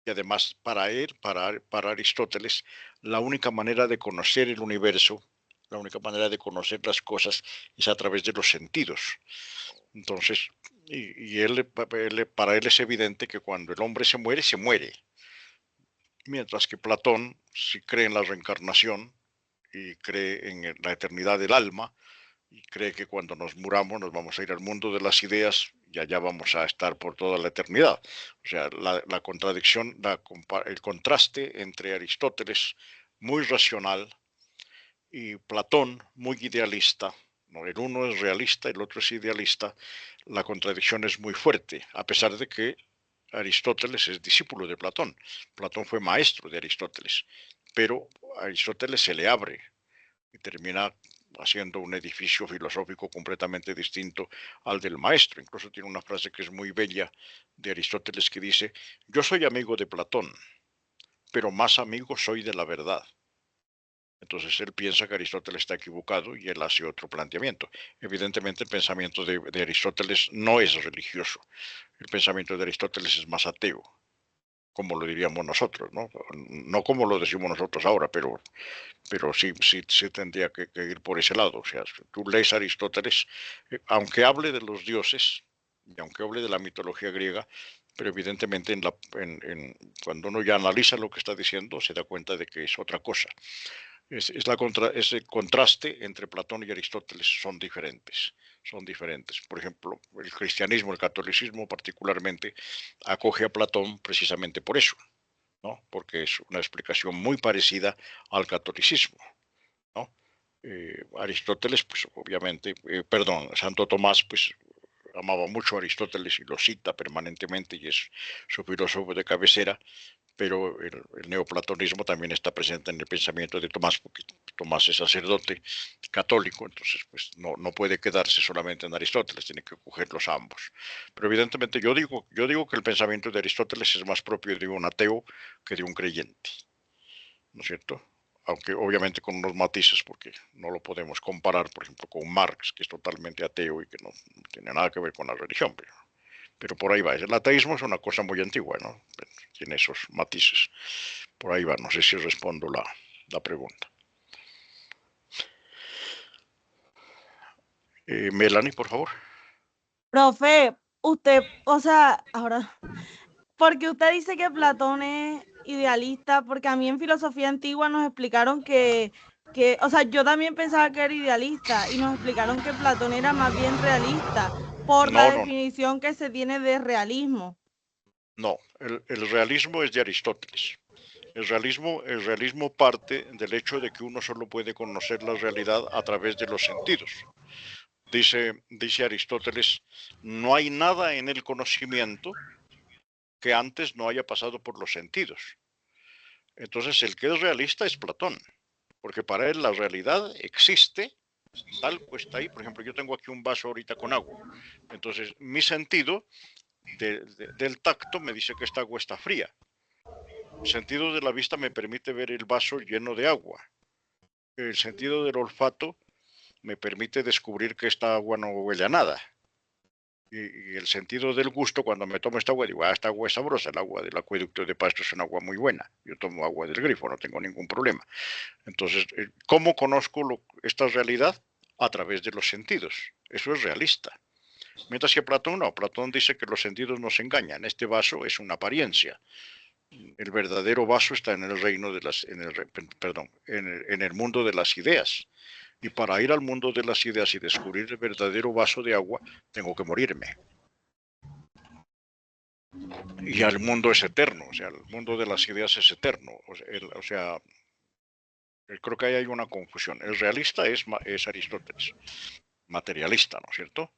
Y además, para él, para Aristóteles, la única manera de conocer el universo, la única manera de conocer las cosas es a través de los sentidos. Entonces, para él es evidente que cuando el hombre se muere, se muere. Mientras que Platón sí cree en la reencarnación y cree en la eternidad del alma y cree que cuando nos muramos nos vamos a ir al mundo de las ideas y allá vamos a estar por toda la eternidad. O sea, la contradicción, el contraste entre Aristóteles, muy racional, y Platón, muy idealista. ¿No? El uno es realista, el otro es idealista. La contradicción es muy fuerte, a pesar de que Aristóteles es discípulo de Platón. Platón fue maestro de Aristóteles, pero a Aristóteles se le abre y termina haciendo un edificio filosófico completamente distinto al del maestro. Incluso tiene una frase que es muy bella de Aristóteles que dice: yo soy amigo de Platón, pero más amigo soy de la verdad. Entonces él piensa que Aristóteles está equivocado y él hace otro planteamiento. Evidentemente el pensamiento de Aristóteles no es religioso. El pensamiento de Aristóteles es más ateo, como lo diríamos nosotros, ¿no? No como lo decimos nosotros ahora, pero sí tendría que ir por ese lado. O sea, tú lees a Aristóteles, aunque hable de los dioses y aunque hable de la mitología griega, pero evidentemente cuando uno ya analiza lo que está diciendo, se da cuenta de que es otra cosa. Ese contraste entre Platón y Aristóteles son diferentes. Por ejemplo, el cristianismo, el catolicismo particularmente, acoge a Platón precisamente por eso, ¿no? Porque es una explicación muy parecida al catolicismo, ¿no? Aristóteles, pues obviamente, Santo Tomás, pues amaba mucho a Aristóteles y lo cita permanentemente y es su filósofo de cabecera, pero el neoplatonismo también está presente en el pensamiento de Tomás, porque Tomás es sacerdote católico, entonces pues no puede quedarse solamente en Aristóteles, tiene que cogerlos ambos. Pero evidentemente yo digo que el pensamiento de Aristóteles es más propio de un ateo que de un creyente, ¿no es cierto? Aunque obviamente con unos matices, porque no lo podemos comparar, por ejemplo, con Marx, que es totalmente ateo y que no tiene nada que ver con la religión, pero por ahí va. El ateísmo es una cosa muy antigua, ¿no? Tiene esos matices. Por ahí va. No sé si respondo la pregunta. Melanie, por favor. Profe, usted, o sea, ahora, porque usted dice que Platón es idealista, porque a mí en filosofía antigua nos explicaron o sea, yo también pensaba que era idealista y nos explicaron que Platón era más bien realista por la definición que se tiene de realismo. No, el realismo es de Aristóteles. El realismo parte del hecho de que uno solo puede conocer la realidad a través de los sentidos. Dice Aristóteles, no hay nada en el conocimiento que antes no haya pasado por los sentidos. Entonces el que es realista es Platón, porque para él la realidad existe tal como está ahí. Por ejemplo, yo tengo aquí un vaso ahorita con agua. Entonces mi sentido del tacto me dice que esta agua está fría. El sentido de la vista me permite ver el vaso lleno de agua. El sentido del olfato me permite descubrir que esta agua no huele a nada. Y el sentido del gusto, cuando me tomo esta agua, digo, esta agua es sabrosa, el agua del acueducto de Pasto es un agua muy buena. Yo tomo agua del grifo, no tengo ningún problema. Entonces, ¿cómo conozco esta realidad? A través de los sentidos. Eso es realista. Mientras que Platón no. Platón dice que los sentidos nos engañan. Este vaso es una apariencia. El verdadero vaso está en el reino de en el mundo de las ideas. Y para ir al mundo de las ideas y descubrir el verdadero vaso de agua, tengo que morirme. Y el mundo es eterno, o sea, el mundo de las ideas es eterno. O sea, creo que ahí hay una confusión. El realista es Aristóteles, materialista, ¿no es cierto?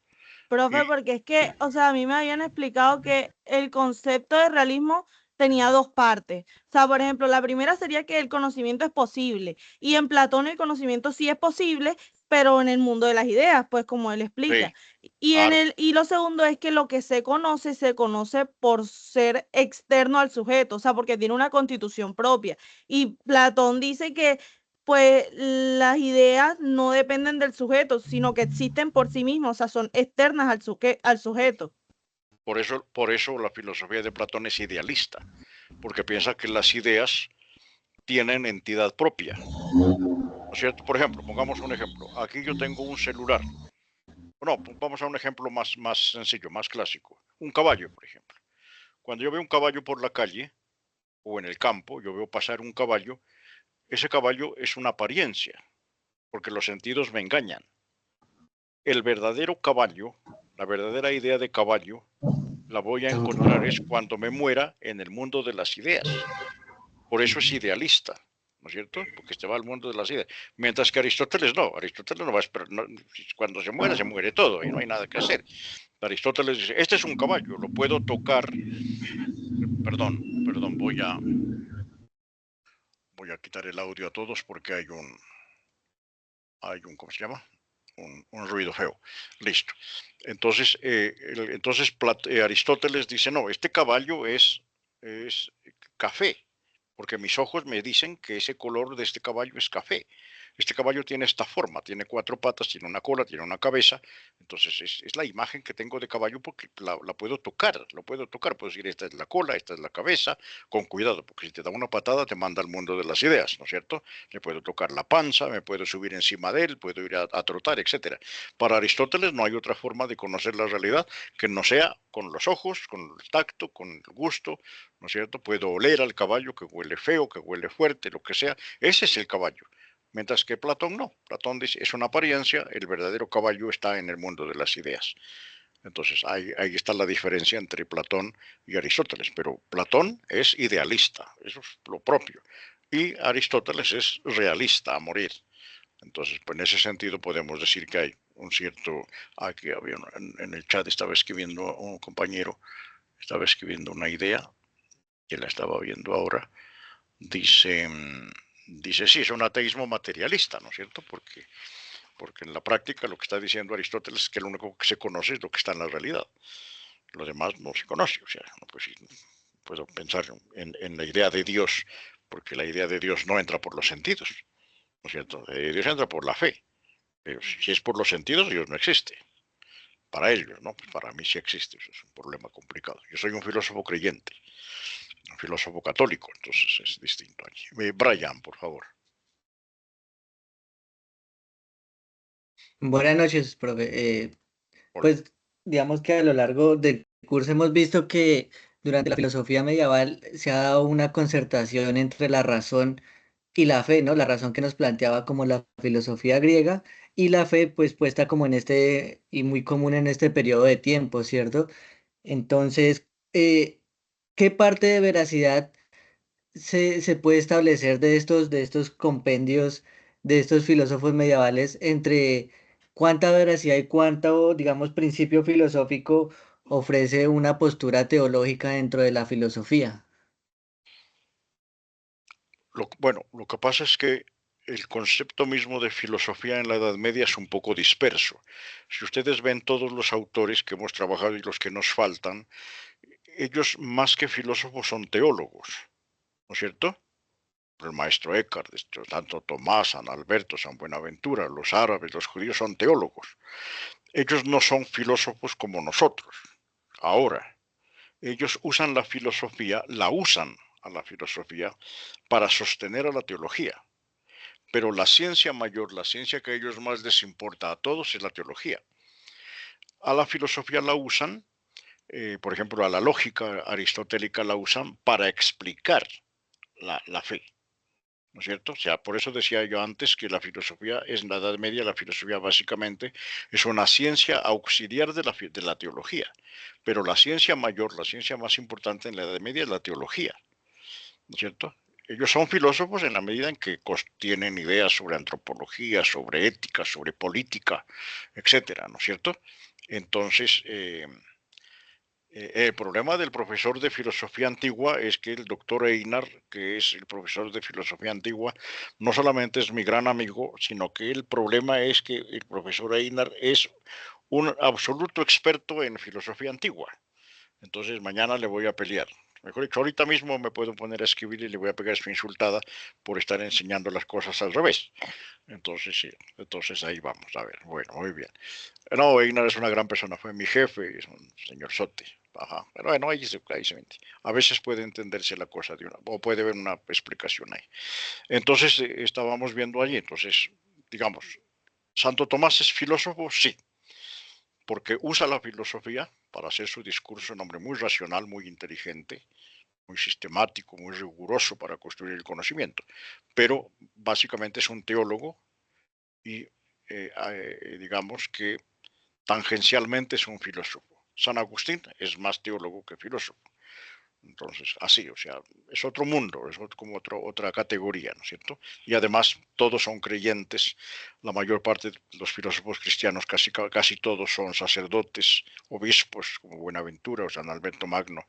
Profe, porque es que, o sea, a mí me habían explicado que el concepto de realismo tenía dos partes. O sea, por ejemplo, la primera sería que el conocimiento es posible, y en Platón el conocimiento sí es posible, pero en el mundo de las ideas, pues como él explica. Claro. Y lo segundo es que lo que se conoce por ser externo al sujeto, o sea, porque tiene una constitución propia. Y Platón dice que pues las ideas no dependen del sujeto, sino que existen por sí mismos, o sea, son externas al sujeto. Por eso la filosofía de Platón es idealista, porque piensa que las ideas tienen entidad propia. ¿No es cierto? Por ejemplo, pongamos un ejemplo. Aquí yo tengo un celular. No, vamos a un ejemplo más sencillo, más clásico. Un caballo, por ejemplo. Cuando yo veo un caballo por la calle o en el campo, yo veo pasar un caballo, ese caballo es una apariencia, porque los sentidos me engañan. El verdadero caballo, la verdadera idea de caballo, la voy a encontrar es cuando me muera en el mundo de las ideas. Por eso es idealista, ¿no es cierto? Porque se va al mundo de las ideas. Mientras que Aristóteles no va a esperar, cuando se muere todo y no hay nada que hacer. Aristóteles dice, este es un caballo, lo puedo tocar. Perdón, voy a quitar el audio a todos porque hay un, ¿cómo se llama? Un ruido feo. Listo. Entonces, Aristóteles dice, no, este caballo es café, porque mis ojos me dicen que ese color de este caballo es café. Este caballo tiene esta forma, tiene 4 patas, tiene una cola, tiene una cabeza. Entonces es la imagen que tengo de caballo porque la puedo tocar, puedo decir esta es la cola, esta es la cabeza, con cuidado, porque si te da una patada te manda al mundo de las ideas, ¿no es cierto? Le puedo tocar la panza, me puedo subir encima de él, puedo ir a trotar, etc. Para Aristóteles no hay otra forma de conocer la realidad que no sea con los ojos, con el tacto, con el gusto, ¿no es cierto? Puedo oler al caballo que huele feo, que huele fuerte, lo que sea. Ese es el caballo. Mientras que Platón no. Platón dice, es una apariencia, el verdadero caballo está en el mundo de las ideas. Entonces, ahí está la diferencia entre Platón y Aristóteles. Pero Platón es idealista, eso es lo propio. Y Aristóteles es realista a morir. Entonces, pues en ese sentido podemos decir que hay un cierto... Aquí había en el chat estaba escribiendo un compañero, estaba escribiendo una idea, que la estaba viendo ahora. Dice, sí, es un ateísmo materialista, ¿no es cierto? Porque en la práctica lo que está diciendo Aristóteles es que lo único que se conoce es lo que está en la realidad. Lo demás no se conoce. O sea, pues puedo pensar en la idea de Dios, porque la idea de Dios no entra por los sentidos, ¿no es cierto? Dios entra por la fe. Pero si es por los sentidos, Dios no existe. Para ellos, ¿no? Pues para mí sí existe. Eso es un problema complicado. Yo soy un filósofo creyente, un filósofo católico, entonces es distinto aquí. Brian, por favor. Buenas noches, profe. Hola. Pues digamos que a lo largo del curso hemos visto que durante la filosofía medieval se ha dado una concertación entre la razón y la fe, ¿no? La razón que nos planteaba como la filosofía griega y la fe, pues puesta como en este, y muy común en este periodo de tiempo, ¿cierto? Entonces, ¿qué parte de veracidad se puede establecer de estos compendios, de estos filósofos medievales, entre cuánta veracidad y cuánto, digamos, principio filosófico ofrece una postura teológica dentro de la filosofía? Lo que pasa es que el concepto mismo de filosofía en la Edad Media es un poco disperso. Si ustedes ven todos los autores que hemos trabajado y los que nos faltan, ellos más que filósofos son teólogos, ¿no es cierto? El maestro Eckhart, tanto Tomás, San Alberto, San Buenaventura, los árabes, los judíos son teólogos. Ellos no son filósofos como nosotros. Ahora, ellos usan la filosofía, la usan a la filosofía para sostener a la teología. Pero la ciencia mayor, la ciencia que a ellos más les importa a todos es la teología. A la filosofía la usan, por ejemplo, a la lógica aristotélica la usan para explicar la fe. ¿No es cierto? O sea, por eso decía yo antes que la filosofía en la Edad Media, la filosofía básicamente es una ciencia auxiliar de la teología. Pero la ciencia mayor, la ciencia más importante en la Edad Media es la teología. ¿No es cierto? ellos son filósofos en la medida en que tienen ideas sobre antropología, sobre ética, sobre política, etcétera, ¿no es cierto? Entonces, el problema del profesor de filosofía antigua es que el doctor Einar, que es el profesor de filosofía antigua, no solamente es mi gran amigo, sino que el problema es que el profesor Einar es un absoluto experto en filosofía antigua. Entonces mañana le voy a pelear. Mejor dicho, ahorita mismo me puedo poner a escribir y le voy a pegar su insultada por estar enseñando las cosas al revés. Entonces sí, entonces ahí vamos. A ver, bueno, muy bien. No, Einar es una gran persona, fue mi jefe, es un señor sote. Ajá, pero bueno, ahí se mente. A veces puede entenderse la cosa de una, o puede haber una explicación ahí. Entonces estábamos viendo allí, entonces, digamos, ¿Santo Tomás es filósofo? Sí, porque usa la filosofía para hacer su discurso, un hombre muy racional, muy inteligente, muy sistemático, muy riguroso para construir el conocimiento, pero básicamente es un teólogo y digamos que tangencialmente es un filósofo. San Agustín es más teólogo que filósofo. Entonces, así, o sea, es otro mundo, es como otra categoría, ¿no es cierto? Y además todos son creyentes, la mayor parte de los filósofos cristianos, casi todos son sacerdotes, obispos, como Buenaventura o San Alberto Magno.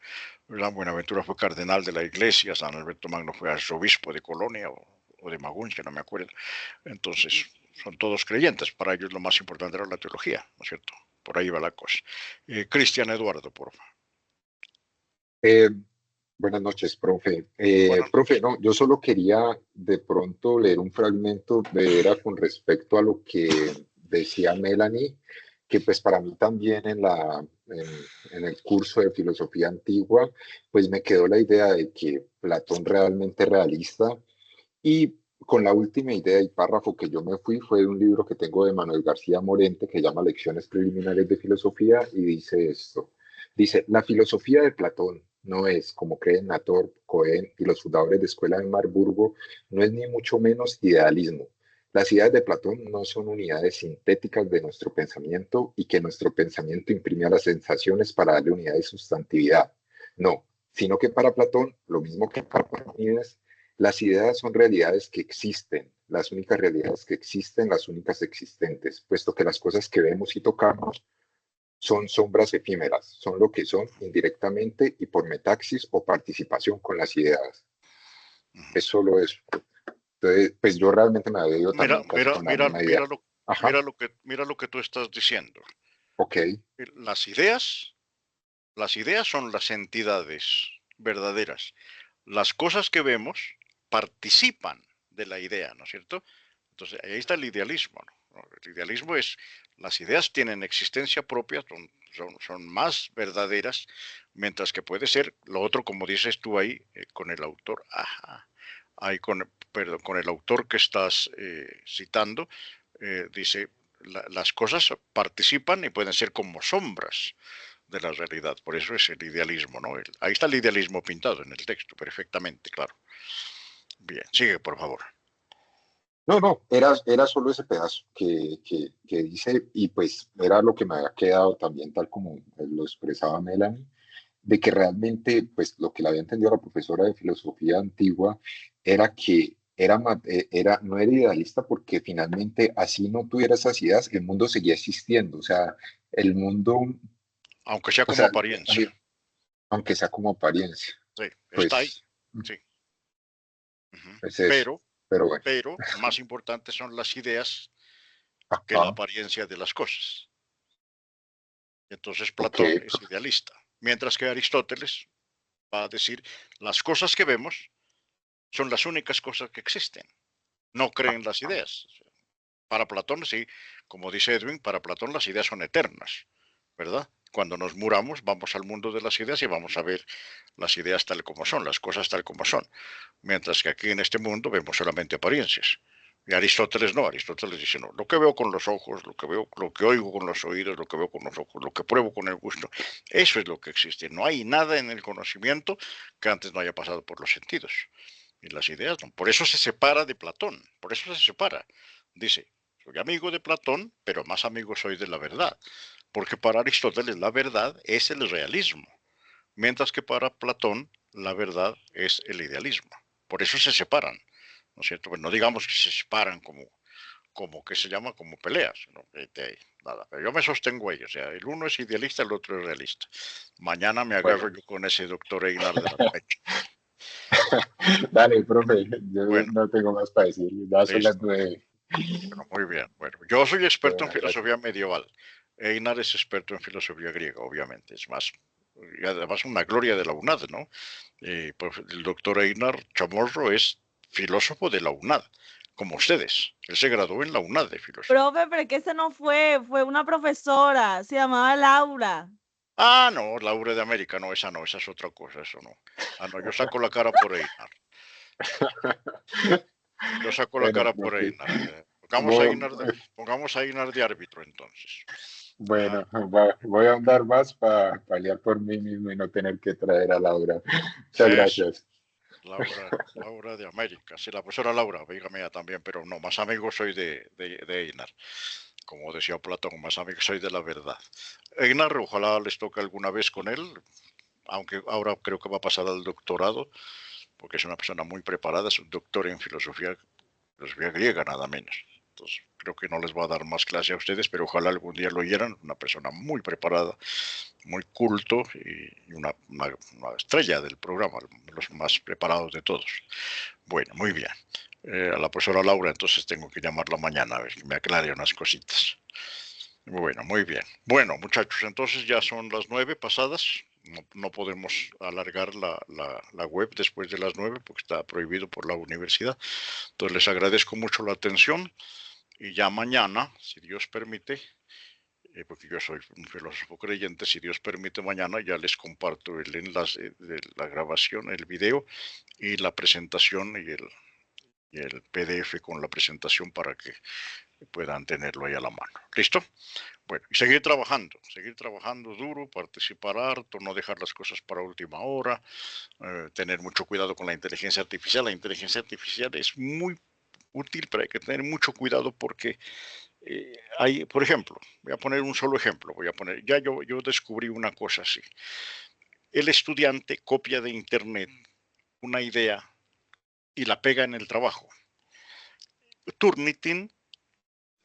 Buenaventura fue cardenal de la iglesia, San Alberto Magno fue arzobispo de Colonia o de Maguncia, no me acuerdo. Entonces, son todos creyentes, para ellos lo más importante era la teología, ¿no es cierto? Por ahí va la cosa. Cristian Eduardo, por favor. Buenas noches, profe. Buenas Profe, no, yo solo quería de pronto leer un fragmento era con respecto a lo que decía Melanie, que pues para mí también en el curso de filosofía antigua, pues me quedó la idea de que Platón realmente es realista y con la última idea y párrafo que yo me fui fue de un libro que tengo de Manuel García Morente que se llama Lecciones Preliminares de Filosofía y dice esto. Dice, la filosofía de Platón no es, como creen Nator, Cohen y los fundadores de Escuela de Marburgo, no es ni mucho menos idealismo. Las ideas de Platón no son unidades sintéticas de nuestro pensamiento y que nuestro pensamiento imprime a las sensaciones para darle unidad de sustantividad. No, sino que para Platón, lo mismo que para Parmenides, las ideas son realidades que existen, las únicas realidades que existen, las únicas existentes, puesto que las cosas que vemos y tocamos son sombras efímeras, son lo que son indirectamente y por metaxis o participación con las ideas. Es solo eso. Entonces, pues yo realmente me había ido también mira lo que tú estás diciendo. Ok. Las ideas son las entidades verdaderas. Las cosas que vemos participan de la idea, ¿no es cierto? Entonces, ahí está el idealismo, ¿no? El idealismo es, las ideas tienen existencia propia, son más verdaderas, mientras que puede ser lo otro, como dices tú ahí, con el autor, ahí con el autor que estás citando, dice, las cosas participan y pueden ser como sombras de la realidad, por eso es el idealismo, ¿no? Ahí está el idealismo pintado en el texto, perfectamente, claro. Bien, sigue, por favor. No, era solo ese pedazo que dice, y pues era lo que me había quedado también, tal como lo expresaba Melanie, de que realmente, pues lo que le había entendido a la profesora de filosofía antigua era que no era idealista porque finalmente así no tuviera esas ideas, el mundo seguía existiendo, o sea, el mundo... Aunque sea como apariencia. Aunque sea como apariencia. Sí, pues, está ahí, sí. Pues eso, pero bueno. Pero más importantes son las ideas que la apariencia de las cosas. Entonces Platón es idealista, mientras que Aristóteles va a decir, las cosas que vemos son las únicas cosas que existen. No creen las ideas. Para Platón, sí, como dice Edwin, para Platón las ideas son eternas, ¿verdad? Cuando nos muramos, vamos al mundo de las ideas y vamos a ver las ideas tal como son, las cosas tal como son. Mientras que aquí en este mundo vemos solamente apariencias. Y Aristóteles no, Aristóteles dice, no, lo que veo con los ojos, lo que oigo con los oídos, lo que veo con los ojos, lo que pruebo con el gusto, eso es lo que existe. No hay nada en el conocimiento que antes no haya pasado por los sentidos. Y las ideas no. Por eso se separa de Platón, por eso se separa. Dice, soy amigo de Platón, pero más amigo soy de la verdad. Porque para Aristóteles la verdad es el realismo, mientras que para Platón la verdad es el idealismo. Por eso se separan, ¿no es cierto? Pues no digamos que se separan como que se llama como peleas, ¿no? Nada, pero yo me sostengo ahí, o sea, el uno es idealista, el otro es realista. Mañana me agarro yo con ese doctor Einar de la Mecha. Dale, profe, yo Bueno, no tengo más para decir, ya son las listo. 9. Bueno, muy bien. Bueno, yo soy experto en Bueno, gracias. filosofía medieval. Einar es experto en filosofía griega, obviamente. Es más, y además una gloria de la UNAD, ¿no? Pues el doctor Einar Chamorro es filósofo de la UNAD, como ustedes. Él se graduó en la UNAD de filosofía. Profe, pero es que ese no fue una profesora, se llamaba Laura. Ah, no, Laura de América, no, esa es otra cosa, eso no. Ah, no, yo saco la cara por Einar. Yo saco la Bueno, cara por profe, Einar. voy- Pongamos a Einar de árbitro, entonces. bueno, voy a ahondar más para pelear por mí mismo y no tener que traer a Laura. Muchas Eso, gracias. Laura de América. Sí, la profesora Laura, dígame ella también, pero no, más amigo soy de Einar. Como decía Platón, más amigo soy de la verdad. Einar, ojalá les toque alguna vez con él, aunque ahora creo que va a pasar al doctorado, porque es una persona muy preparada, es un doctor en filosofía griega, nada menos. Entonces, creo que no les va a dar más clase a ustedes, pero ojalá algún día lo oyeran. Una persona muy preparada, muy culto y una estrella del programa, los más preparados de todos. Bueno, muy bien. A la profesora Laura, entonces tengo que llamarla mañana a ver que me aclare unas cositas. Bueno, muy bien. Bueno, muchachos, entonces ya son las 9 pasadas. No podemos alargar la web después de las 9 porque está prohibido por la universidad. Entonces les agradezco mucho la atención y ya mañana, si Dios permite, porque yo soy un filósofo creyente, si Dios permite mañana ya les comparto el enlace de la grabación, el video y la presentación y el PDF con la presentación para que puedan tenerlo ahí a la mano. ¿Listo? Bueno, y seguir trabajando duro, participar harto, no dejar las cosas para última hora, tener mucho cuidado con la inteligencia artificial. La inteligencia artificial es muy útil, pero hay que tener mucho cuidado porque hay, por ejemplo, voy a poner un solo ejemplo, yo descubrí una cosa así. El estudiante copia de internet una idea y la pega en el trabajo. Turnitin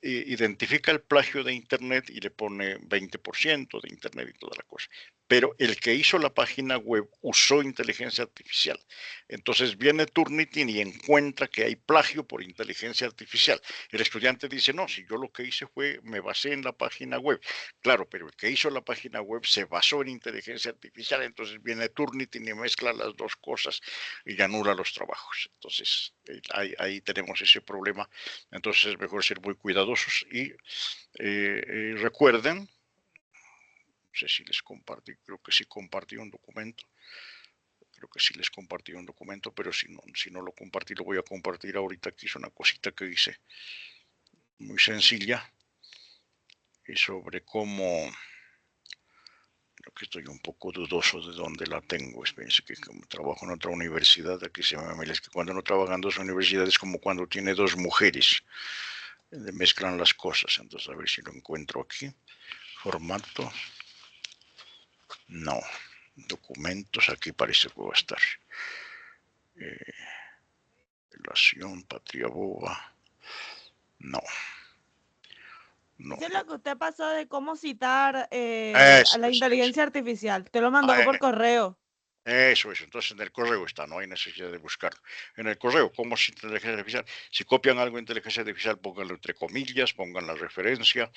identifica el plagio de internet y le pone 20% de internet y toda la cosa. Pero el que hizo la página web usó inteligencia artificial. Entonces viene Turnitin y encuentra que hay plagio por inteligencia artificial. El estudiante dice, no, si yo lo que hice fue, me basé en la página web. Claro, pero el que hizo la página web se basó en inteligencia artificial. Entonces viene Turnitin y mezcla las dos cosas y anula los trabajos. Entonces ahí tenemos ese problema. Entonces es mejor ser muy cuidadosos y recuerden, no sé si les compartí, creo que sí compartí un documento, pero si no lo compartí, lo voy a compartir ahorita. Aquí es una cosita que hice muy sencilla y sobre cómo, creo que estoy un poco dudoso de dónde la tengo. Espérense que como trabajo en otra universidad, aquí se me es que cuando uno trabaja en dos universidades es como cuando tiene dos mujeres, mezclan las cosas. Entonces a ver si lo encuentro aquí. Formato. No. Documentos. Aquí parece que va a estar. Relación. Patria boba. No. Eso es lo que usted pasó de cómo citar a la inteligencia artificial. Te lo mandó por correo. Eso. Entonces en el correo está, no hay necesidad de buscarlo. En el correo, ¿cómo es inteligencia artificial? Si copian algo de inteligencia artificial, pónganlo entre comillas, pongan la referencia,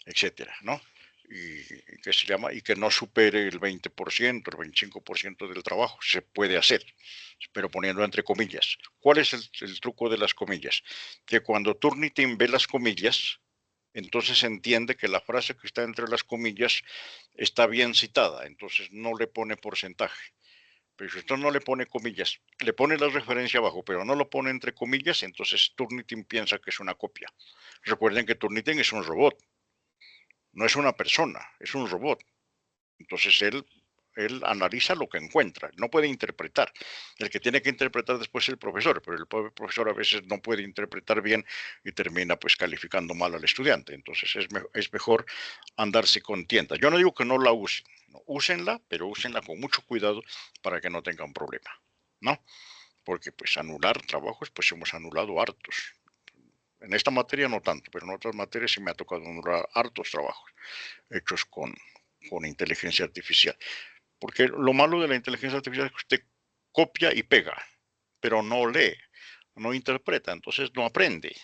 etcétera, ¿no? Y que se llama, y que no supere el 20%, el 25% del trabajo. Se puede hacer, pero poniendo entre comillas. ¿Cuál es el truco de las comillas? Que cuando Turnitin ve las comillas, entonces entiende que la frase que está entre las comillas está bien citada, entonces no le pone porcentaje. Pero si usted no le pone comillas, le pone la referencia abajo, pero no lo pone entre comillas, entonces Turnitin piensa que es una copia. Recuerden que Turnitin es un robot, no es una persona, es un robot. Entonces él analiza lo que encuentra, no puede interpretar. El que tiene que interpretar después es el profesor, pero el profesor a veces no puede interpretar bien y termina pues calificando mal al estudiante. Entonces es mejor andarse con tientas. Yo no digo que no la usen, no, úsenla, pero úsenla con mucho cuidado para que no tengan problema, ¿no? porque pues anular trabajos, pues hemos anulado hartos. En esta materia no tanto, pero en otras materias sí me ha tocado anular hartos trabajos hechos con inteligencia artificial. Porque lo malo de la inteligencia artificial es que usted copia y pega, pero no lee, no interpreta, entonces no aprende.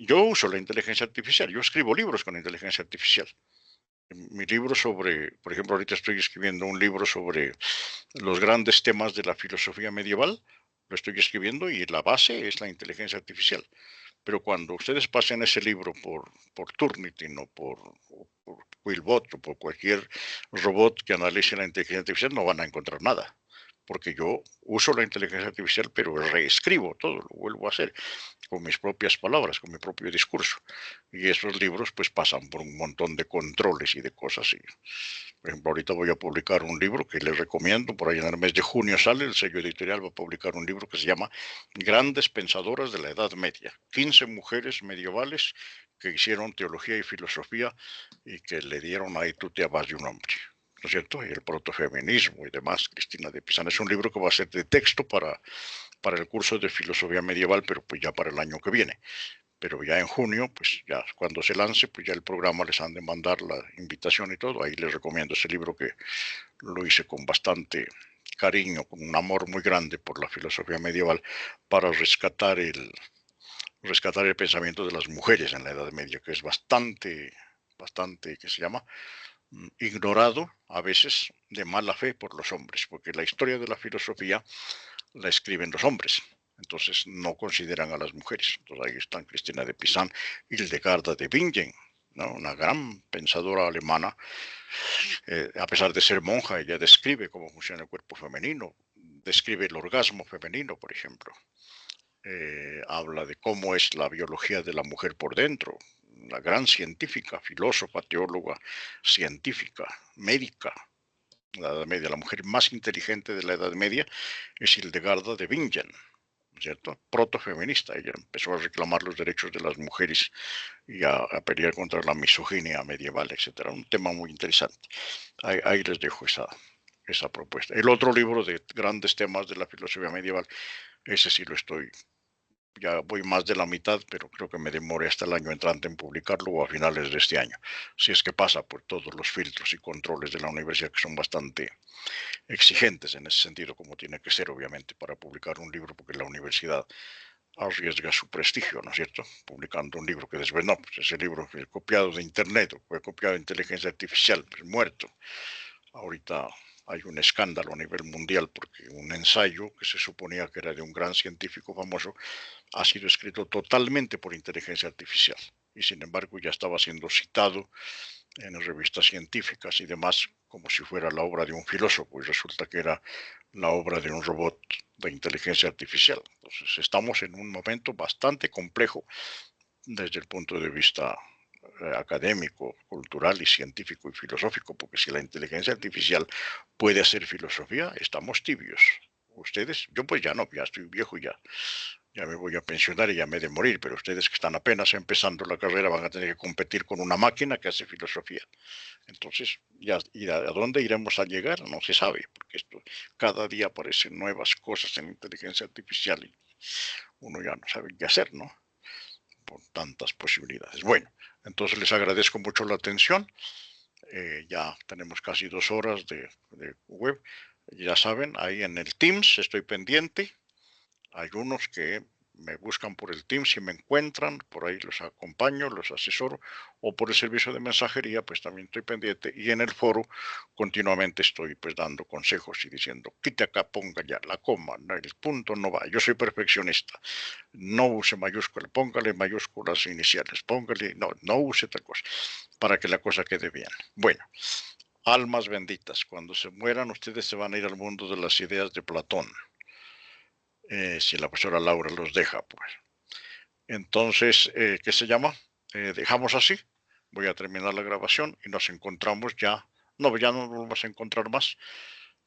Yo uso la inteligencia artificial, yo escribo libros con inteligencia artificial. Mi libro sobre, por ejemplo, ahorita estoy escribiendo un libro sobre los grandes temas de la filosofía medieval, lo estoy escribiendo y la base es la inteligencia artificial. Pero cuando ustedes pasen ese libro por Turnitin o por Quillbot o por cualquier robot que analice la inteligencia artificial, no van a encontrar nada. Porque yo uso la inteligencia artificial, pero reescribo todo, lo vuelvo a hacer con mis propias palabras, con mi propio discurso. Y esos libros pues pasan por un montón de controles y de cosas. Y, por ejemplo, ahorita voy a publicar un libro que les recomiendo, por ahí en el mes de junio sale, el sello editorial va a publicar un libro que se llama Grandes Pensadoras de la Edad Media. 15 mujeres medievales que hicieron teología y filosofía y que le dieron ahí tute a más de un hombre. ¿No es cierto? Y el protofeminismo y demás, Cristina de Pizan. Es un libro que va a ser de texto para el curso de filosofía medieval, pero pues ya para el año que viene. Pero ya en junio, pues ya cuando se lance, pues ya el programa les han de mandar la invitación y todo. Ahí les recomiendo ese libro que lo hice con bastante cariño, con un amor muy grande por la filosofía medieval, para rescatar el pensamiento de las mujeres en la Edad Media, que es bastante, ¿qué se llama? Ignorado a veces de mala fe por los hombres, porque la historia de la filosofía la escriben los hombres, entonces no consideran a las mujeres. Entonces ahí están Cristina de Pizan, Hildegarda de Bingen, ¿no? Una gran pensadora alemana, a pesar de ser monja, ella describe cómo funciona el cuerpo femenino, describe el orgasmo femenino, por ejemplo. Habla de cómo es la biología de la mujer por dentro, una gran científica, filósofa, teóloga, científica, médica. La Edad Media, la mujer más inteligente de la Edad Media es Hildegarda de Bingen, ¿cierto? Protofeminista, ella empezó a reclamar los derechos de las mujeres y a pelear contra la misoginia medieval, etcétera. Un tema muy interesante. Ahí les dejo esa propuesta. El otro libro de grandes temas de la filosofía medieval, ese sí lo estoy, ya voy más de la mitad, pero creo que me demore hasta el año entrante en publicarlo o a finales de este año, si es que pasa por todos los filtros y controles de la universidad, que son bastante exigentes en ese sentido, como tiene que ser obviamente para publicar un libro, porque la universidad arriesga su prestigio, ¿no es cierto? Publicando un libro que después no, pues ese libro fue copiado de internet o fue copiado de inteligencia artificial, pues muerto. Ahorita hay un escándalo a nivel mundial porque un ensayo que se suponía que era de un gran científico famoso ha sido escrito totalmente por inteligencia artificial y sin embargo ya estaba siendo citado en revistas científicas y demás como si fuera la obra de un filósofo y resulta que era la obra de un robot de inteligencia artificial. Entonces estamos en un momento bastante complejo desde el punto de vista académico, cultural y científico y filosófico, porque si la inteligencia artificial puede hacer filosofía, estamos tibios. Ustedes, yo pues ya no, ya estoy viejo y ya me voy a pensionar y ya me he de morir, pero ustedes que están apenas empezando la carrera van a tener que competir con una máquina que hace filosofía. Entonces, ¿y a dónde iremos a llegar? No se sabe, porque cada día aparecen nuevas cosas en inteligencia artificial y uno ya no sabe qué hacer, ¿no? Por tantas posibilidades. Bueno, entonces les agradezco mucho la atención. Ya tenemos casi 2 horas de web. Ya saben, ahí en el Teams estoy pendiente. Hay unos que me buscan por el Teams y me encuentran, por ahí los acompaño, los asesoro, o por el servicio de mensajería, pues también estoy pendiente. Y en el foro continuamente estoy pues dando consejos y diciendo, quite acá, ponga ya la coma, no, el punto no va. Yo soy perfeccionista. No use mayúsculas, póngale mayúsculas iniciales, póngale, no use tal cosa, para que la cosa quede bien. Bueno, almas benditas, cuando se mueran ustedes se van a ir al mundo de las ideas de Platón. Si la profesora Laura los deja, pues. Entonces, ¿qué se llama? Dejamos así. Voy a terminar la grabación y nos encontramos ya. No, ya no nos vamos a encontrar más,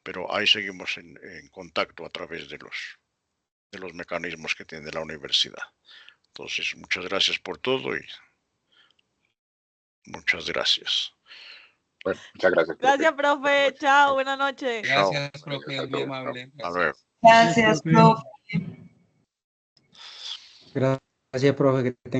pero ahí seguimos en contacto a través de los mecanismos que tiene la universidad. Entonces, muchas gracias por todo y muchas gracias. Bueno, muchas gracias, profe. Gracias, profe. Chao, buenas noches. Gracias, profe, muy amable. Hasta luego. Gracias, profe. profe. Gracias, profe, que tenga